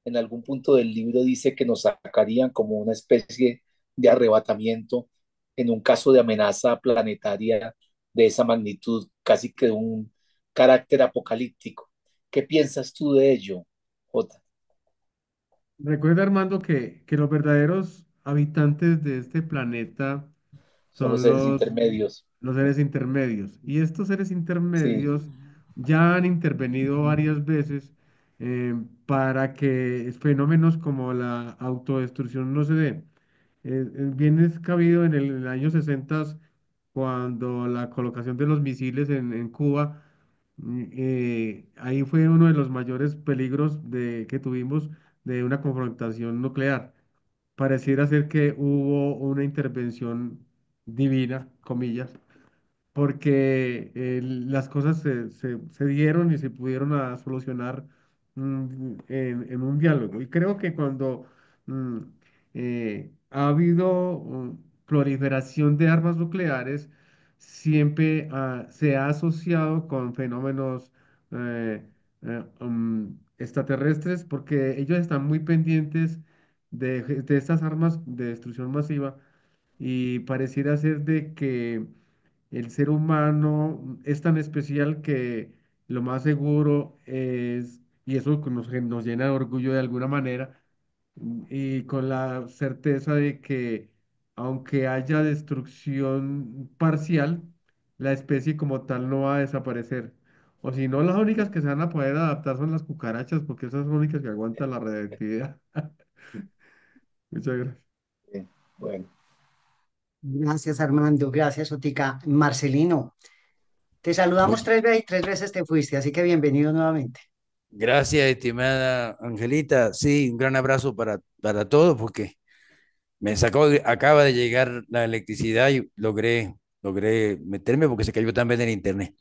En algún punto del libro dice que nos sacarían como una especie de arrebatamiento en un caso de amenaza planetaria de esa magnitud, casi que de un carácter apocalíptico. ¿Qué piensas tú de ello, Jota? Recuerda, Armando, que los verdaderos habitantes de este planeta Son los son seres intermedios. los seres intermedios. Y estos seres Sí, intermedios ya han intervenido varias veces para que fenómenos como la autodestrucción no se den. Bien es cabido en el año 60, cuando la colocación de los misiles en Cuba, ahí fue uno de los mayores peligros que tuvimos de una confrontación nuclear. Pareciera ser que hubo una intervención divina, comillas, porque las cosas se dieron y se pudieron solucionar en un diálogo. Y creo que cuando mm, ha habido proliferación de armas nucleares, siempre se ha asociado con fenómenos extraterrestres, porque ellos están muy pendientes de estas armas de destrucción masiva, y pareciera ser de que el ser humano es tan especial que lo más seguro es, y eso nos llena de orgullo de alguna manera, y con la certeza de que aunque haya destrucción parcial, la especie como tal no va a desaparecer. O si no, las únicas que se van a poder adaptar son las cucarachas, porque esas son las únicas que aguantan la radioactividad. Muchas gracias. Bien, bueno, Gracias, Armando. Gracias, Otica. Marcelino, te saludamos Muy- tres veces y tres veces te fuiste, así que bienvenido nuevamente. Gracias, estimada Angelita. Sí, un gran abrazo para todos porque acaba de llegar la electricidad y logré meterme porque se cayó también el internet.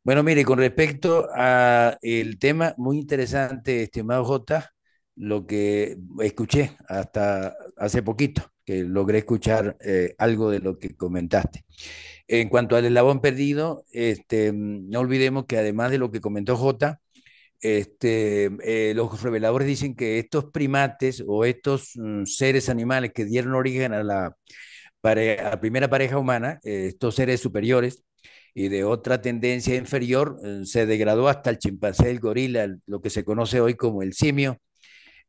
Bueno, mire, con respecto a el tema, muy interesante, estimado J, lo que escuché hasta hace poquito, que logré escuchar algo de lo que comentaste. En cuanto al eslabón perdido, no olvidemos que además de lo que comentó J, los reveladores dicen que estos primates o estos seres animales que dieron origen a la primera pareja humana, estos seres superiores y de otra tendencia inferior, se degradó hasta el chimpancé, el gorila, lo que se conoce hoy como el simio.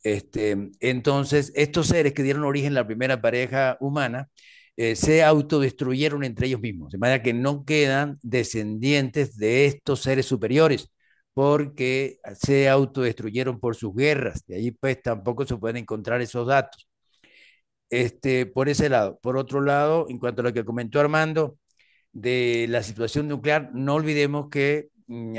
Entonces, estos seres que dieron origen a la primera pareja humana se autodestruyeron entre ellos mismos, de manera que no quedan descendientes de estos seres superiores, porque se autodestruyeron por sus guerras. De ahí pues tampoco se pueden encontrar esos datos. Por ese lado. Por otro lado, en cuanto a lo que comentó Armando, de la situación nuclear, no olvidemos que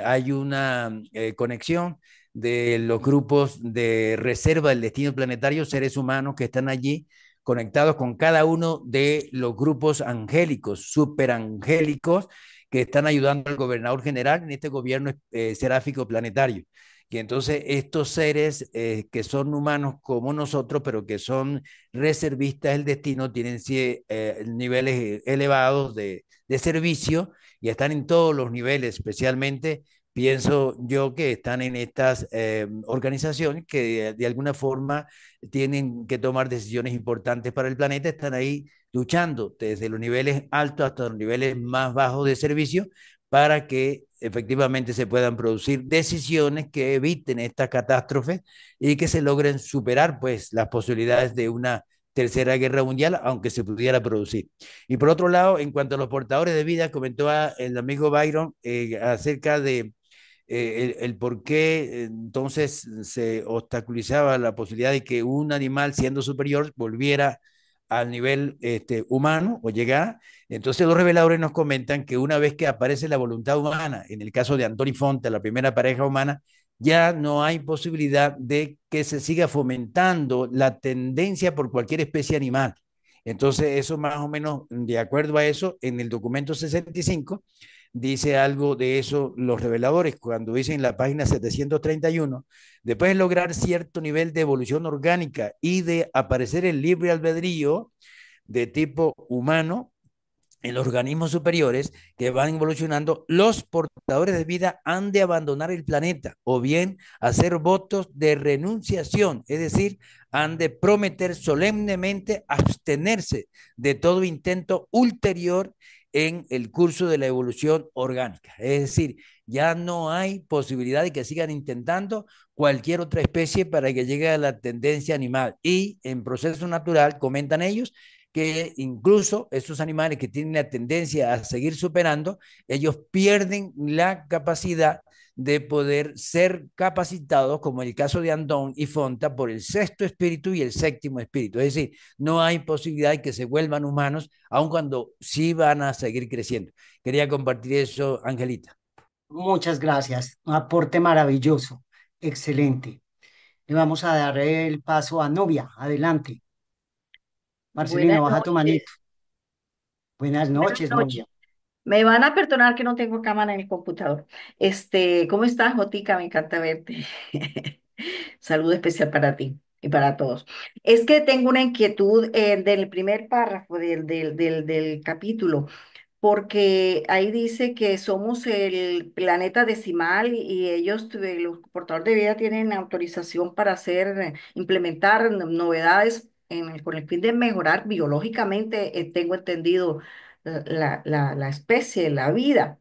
hay una conexión de los grupos de reserva del destino planetario, seres humanos que están allí conectados con cada uno de los grupos angélicos, superangélicos, que están ayudando al gobernador general en este gobierno seráfico planetario. Y entonces estos seres que son humanos como nosotros, pero que son reservistas del destino, tienen niveles elevados de servicio y están en todos los niveles, especialmente pienso yo que están en estas organizaciones que de alguna forma tienen que tomar decisiones importantes para el planeta, están ahí luchando desde los niveles altos hasta los niveles más bajos de servicio para que efectivamente se puedan producir decisiones que eviten estas catástrofes y que se logren superar pues las posibilidades de una tercera guerra mundial, aunque se pudiera producir. Y por otro lado, en cuanto a los portadores de vida, comentó el amigo Byron acerca de el por qué entonces se obstaculizaba la posibilidad de que un animal siendo superior volviera al nivel humano o llegara. Entonces los reveladores nos comentan que una vez que aparece la voluntad humana, en el caso de Antoni Fonte, la primera pareja humana, ya no hay posibilidad de que se siga fomentando la tendencia por cualquier especie animal. Entonces, eso más o menos, de acuerdo a eso, en el documento 65 dice algo de eso los reveladores, cuando dicen en la página 731, después de lograr cierto nivel de evolución orgánica y de aparecer el libre albedrío de tipo humano, en los organismos superiores que van evolucionando, los portadores de vida han de abandonar el planeta o bien hacer votos de renunciación, es decir, han de prometer solemnemente abstenerse de todo intento ulterior en el curso de la evolución orgánica. Es decir, ya no hay posibilidad de que sigan intentando cualquier otra especie para que llegue a la tendencia animal. Y en proceso natural, comentan ellos, que incluso esos animales que tienen la tendencia a seguir superando, ellos pierden la capacidad de poder ser capacitados, como el caso de Andón y Fonta, por el sexto espíritu y el séptimo espíritu. Es decir, no hay posibilidad de que se vuelvan humanos, aun cuando sí van a seguir creciendo. Quería compartir eso, Angelita. Muchas gracias. Un aporte maravilloso. Excelente. Le vamos a dar el paso a Novia. Adelante. Buenas Marcelino, baja tu manito. noches. Buenas Buenas noches, noches. Novia. Me van a perdonar que no tengo cámara en el computador. ¿Cómo estás, Jotica? Me encanta verte. Saludo especial para ti y para todos. Es que tengo una inquietud del primer párrafo del capítulo, porque ahí dice que somos el planeta decimal y ellos, los portadores de vida, tienen autorización para implementar novedades con el fin de mejorar biológicamente, tengo entendido, la especie, la vida.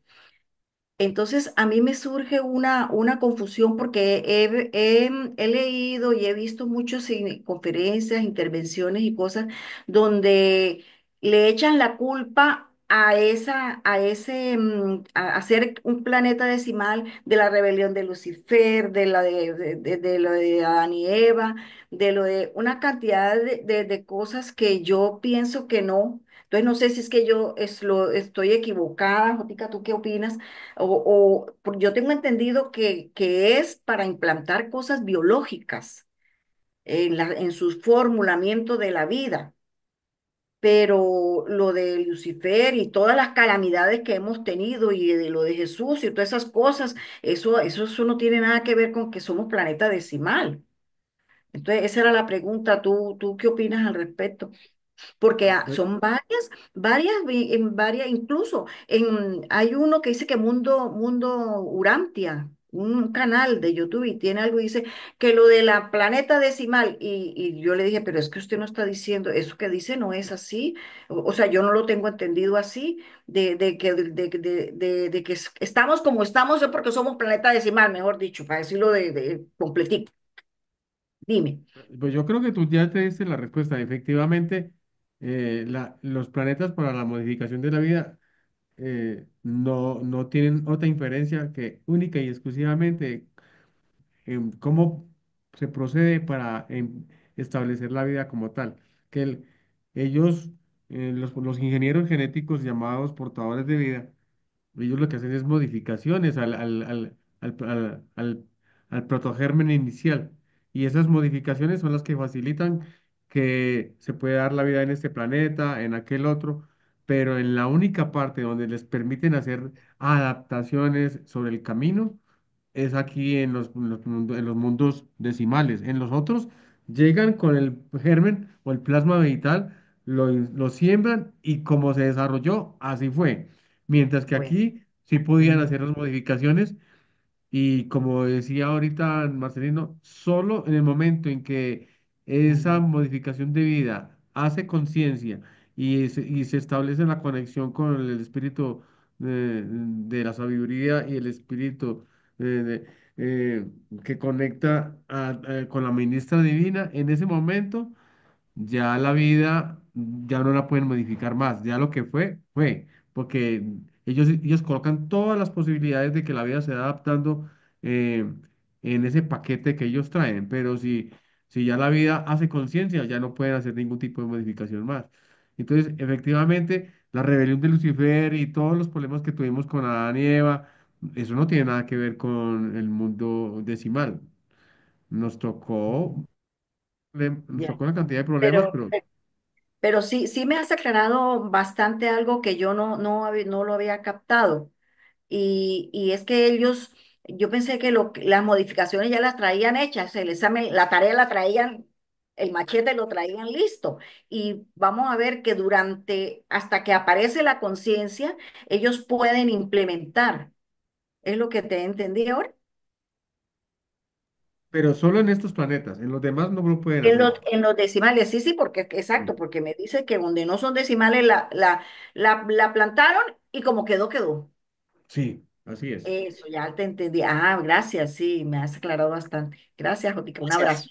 Entonces, a mí me surge una confusión porque he leído y he visto muchas conferencias, intervenciones y cosas donde le echan la culpa a ese, a ser un planeta decimal de la rebelión de Lucifer, de la de lo de Adán y Eva, de lo de una cantidad de cosas que yo pienso que no. Entonces no sé si es que yo estoy equivocada, Jotica, ¿tú qué opinas? Yo tengo entendido que es para implantar cosas biológicas en su formulamiento de la vida, pero lo de Lucifer y todas las calamidades que hemos tenido y de lo de Jesús y todas esas cosas, eso no tiene nada que ver con que somos planeta decimal. Entonces, esa era la pregunta. ¿Tú qué opinas al respecto? Porque Pues, son varias, incluso hay uno que dice que Mundo Urantia, un canal de YouTube y tiene algo, y dice que lo de la planeta decimal, y yo le dije, pero es que usted no está diciendo, eso que dice no es así, o sea, yo no lo tengo entendido así, de que estamos como estamos, es porque somos planeta decimal, mejor dicho, para decirlo de completito. Dime. pues yo creo que tú ya te diste la respuesta. Efectivamente, los planetas para la modificación de la vida no tienen otra inferencia que única y exclusivamente en cómo se procede para establecer la vida como tal. Que ellos, los ingenieros genéticos llamados portadores de vida, ellos lo que hacen es modificaciones al protogérmen inicial. Y esas modificaciones son las que facilitan que se pueda dar la vida en este planeta, en aquel otro, pero en la única parte donde les permiten hacer adaptaciones sobre el camino es aquí en los mundos decimales. En los otros llegan con el germen o el plasma vegetal, lo siembran y como se desarrolló, así fue. Mientras que Bueno. aquí sí podían Mm, hacer las modificaciones y como decía ahorita Marcelino, solo en el momento en que esa mm, modificación de vida hace conciencia y se establece la conexión con el espíritu de la sabiduría y el espíritu eh, de- eh, que conecta con la ministra divina, en ese momento ya la vida ya no la pueden modificar más, ya lo que fue, fue, porque ellos colocan todas las posibilidades de que la vida se va adaptando eh, en ese paquete que ellos traen, pero si ya la vida hace conciencia, ya no pueden hacer ningún tipo de modificación más. Entonces, efectivamente, la rebelión de Lucifer y todos los problemas que tuvimos con Adán y Eva, eso no tiene nada que ver con el mundo decimal. Nos tocó, mm, nos Bien. tocó una cantidad de problemas, Pero pero Pero sí, sí me has aclarado bastante algo que yo no lo había captado. Y es que ellos, yo pensé que las modificaciones ya las traían hechas, el examen, la tarea la traían, el machete lo traían listo. Y vamos a ver que hasta que aparece la conciencia, ellos pueden implementar. Es lo que te entendí ahora. solo en estos planetas, en los demás no lo pueden hacer. En los decimales, sí, sí, porque Sí, exacto, porque me dice que donde no son decimales la plantaron y como quedó, quedó. sí, así es. Eso, ya te entendí. Ah, gracias, sí, me has aclarado bastante. Gracias, Jotica, un gracias. abrazo.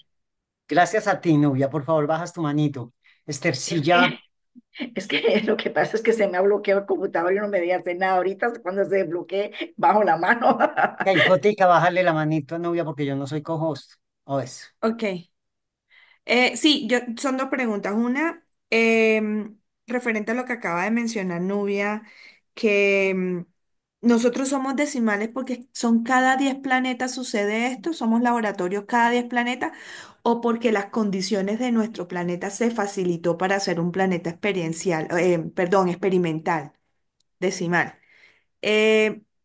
Gracias a ti, Nubia. Por favor, bajas tu manito. Es Estercilla, que, es que lo que pasa es que se me ha bloqueado el computador y no me deja hacer nada. Ahorita, cuando se desbloquee, bajo la mano. Jotica, bájale la manito a Nubia porque yo no soy co-host. O eso. Ok. Sí, son dos preguntas. Una, referente a lo que acaba de mencionar Nubia, que nosotros somos decimales porque son cada 10 planetas sucede esto, somos laboratorios cada 10 planetas, o porque las condiciones de nuestro planeta se facilitó para hacer un planeta experiencial, perdón, experimental, decimal.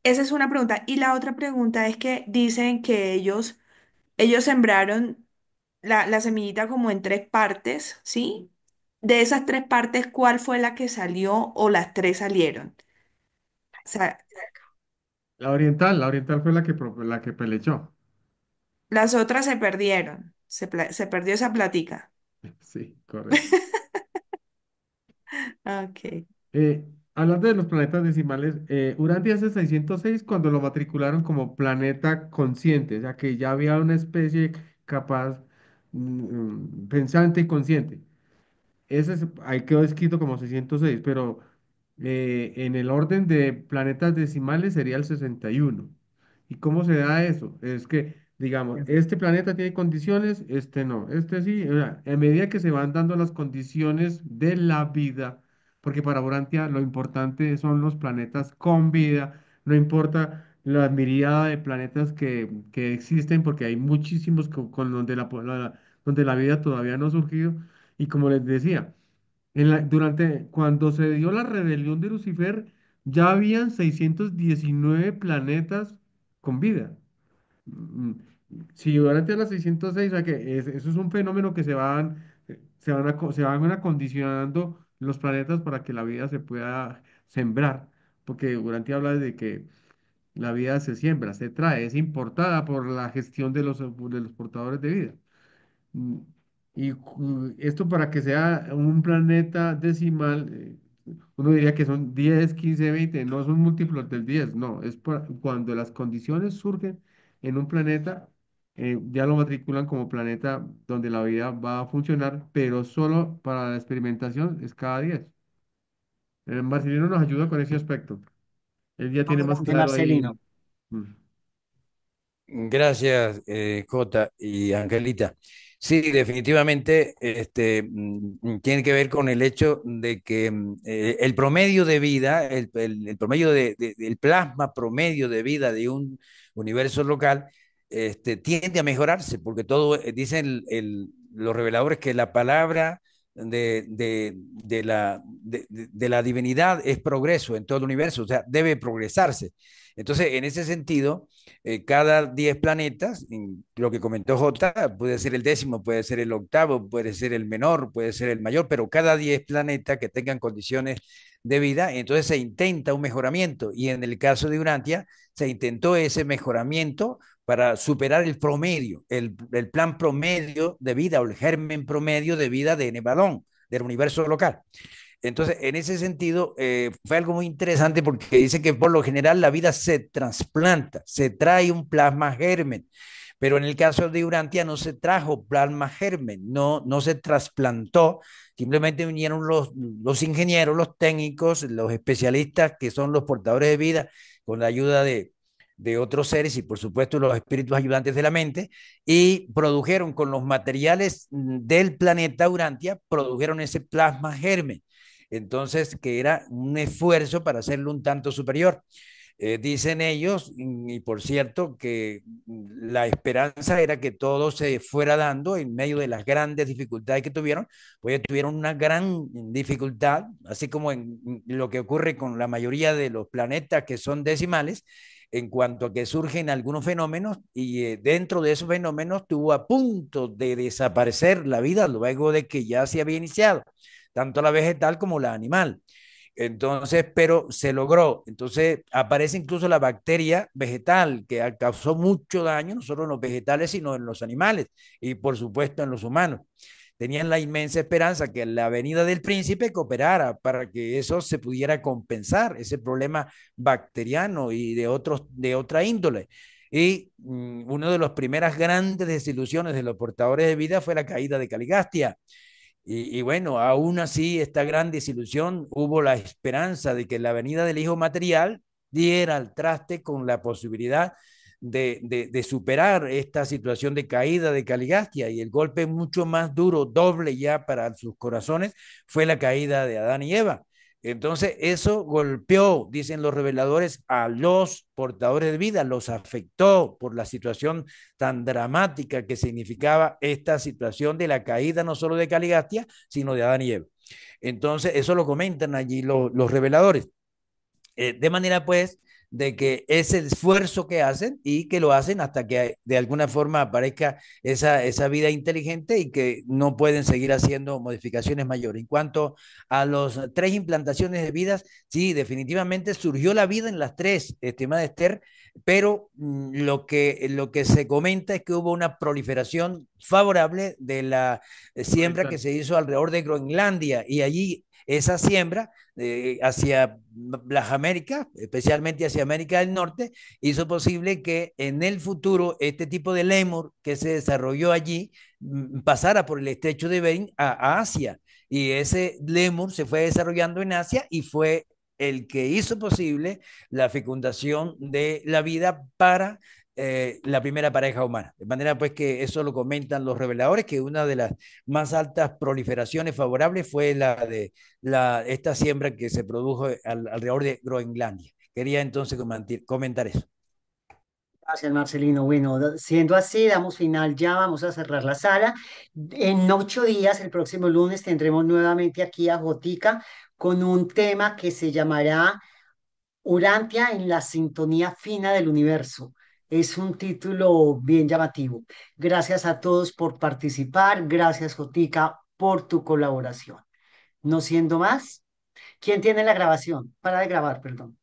Esa es una pregunta. Y la otra pregunta es que dicen que ellos sembraron la semillita como en tres partes, ¿sí? De esas tres partes, ¿cuál fue la que salió o las tres salieron? O sea, La oriental fue la que pelechó. las otras se perdieron, se perdió esa platica. Sí, correcto. Ok. Hablando de los planetas decimales, Urantia es el 606 cuando lo matricularon como planeta consciente, o sea que ya había una especie capaz, pensante y consciente. Ahí quedó escrito como 606, pero en el orden de planetas decimales sería el 61. ¿Y cómo se da eso? Es que, digamos, este planeta tiene condiciones, este no, este sí. O sea, a medida que se van dando las condiciones de la vida, porque para Urantia lo importante son los planetas con vida, no importa la miríada de planetas que existen, porque hay muchísimos con donde donde la vida todavía no ha surgido. Y como les decía, cuando se dio la rebelión de Lucifer, ya habían 619 planetas con vida. Mm, Si durante las 606, o sea que eso es un fenómeno que se van acondicionando los planetas para que la vida se pueda sembrar, porque durante habla de que la vida se siembra, se trae, es importada por la gestión de los portadores de vida. Mm, Esto para que sea un planeta decimal, uno diría que son 10 15 20 no son múltiplos del 10 no, cuando las condiciones surgen en un planeta, ya lo matriculan como planeta donde la vida va a funcionar, pero solo para la experimentación es cada 10. Marcelino nos ayuda con ese aspecto. Él ya tiene más De claro Marcelino. ahí. Mm. Gracias, Jota y Angelita. Sí, definitivamente tiene que ver con el hecho de que el promedio de vida, el promedio el plasma promedio de vida de un universo local tiende a mejorarse, porque todo, dicen los reveladores que la palabra de la divinidad es progreso en todo el universo, o sea, debe progresarse. Entonces, en ese sentido, cada 10 planetas, lo que comentó J, puede ser el décimo, puede ser el octavo, puede ser el menor, puede ser el mayor, pero cada 10 planetas que tengan condiciones de vida, entonces se intenta un mejoramiento. Y en el caso de Urantia, se intentó ese mejoramiento para superar el promedio, el plan promedio de vida o el germen promedio de vida de Nevadón, del universo local. Entonces, en ese sentido, fue algo muy interesante porque dice que por lo general la vida se trasplanta, se trae un plasma germen, pero en el caso de Urantia no se trajo plasma germen, no se trasplantó, simplemente vinieron los ingenieros, los técnicos, los especialistas que son los portadores de vida con la ayuda de otros seres y por supuesto los espíritus ayudantes de la mente y produjeron con los materiales del planeta Urantia, produjeron ese plasma germen. Entonces, que era un esfuerzo para hacerlo un tanto superior. Dicen ellos, y por cierto, que la esperanza era que todo se fuera dando en medio de las grandes dificultades que tuvieron, pues tuvieron una gran dificultad, así como en lo que ocurre con la mayoría de los planetas que son decimales, en cuanto a que surgen algunos fenómenos y dentro de esos fenómenos estuvo a punto de desaparecer la vida luego de que ya se había iniciado, tanto la vegetal como la animal. Entonces, pero se logró. Entonces, aparece incluso la bacteria vegetal que causó mucho daño, no solo en los vegetales, sino en los animales y, por supuesto, en los humanos. Tenían la inmensa esperanza que la venida del príncipe cooperara para que eso se pudiera compensar, ese problema bacteriano y de otra índole. Y una de las primeras grandes desilusiones de los portadores de vida fue la caída de Caligastia. Y bueno, aún así, esta gran desilusión, hubo la esperanza de que la venida del Hijo Material diera al traste con la posibilidad de superar esta situación de caída de Caligastia y el golpe mucho más duro, doble ya para sus corazones, fue la caída de Adán y Eva. Entonces, eso golpeó, dicen los reveladores, a los portadores de vida, los afectó por la situación tan dramática que significaba esta situación de la caída no solo de Caligastia, sino de Adán y Eva. Entonces, eso lo comentan allí los reveladores. De manera pues de que ese esfuerzo que hacen y que lo hacen hasta que de alguna forma aparezca esa vida inteligente y que no pueden seguir haciendo modificaciones mayores. En cuanto a las 3 implantaciones de vidas, sí, definitivamente surgió la vida en las 3, estimada Esther, pero lo que se comenta es que hubo una proliferación favorable de la siembra que Vegetal. se hizo alrededor de Groenlandia y allí esa siembra hacia las Américas, especialmente hacia América del Norte, hizo posible que en el futuro este tipo de lemur que se desarrolló allí pasara por el estrecho de Bering a Asia. Y ese lemur se fue desarrollando en Asia y fue el que hizo posible la fecundación de la vida para la primera pareja humana. De manera pues que eso lo comentan los reveladores, que una de las más altas proliferaciones favorables fue la de esta siembra que se produjo alrededor de Groenlandia. Quería entonces comentar eso. Gracias, Marcelino. Bueno, siendo así, damos final ya, vamos a cerrar la sala. En 8 días, el próximo lunes, tendremos nuevamente aquí a Jotica con un tema que se llamará Urantia en la sintonía fina del universo. Es un título bien llamativo. Gracias a todos por participar. Gracias, Jotica, por tu colaboración. No siendo más, ¿quién tiene la grabación? Para de grabar, perdón.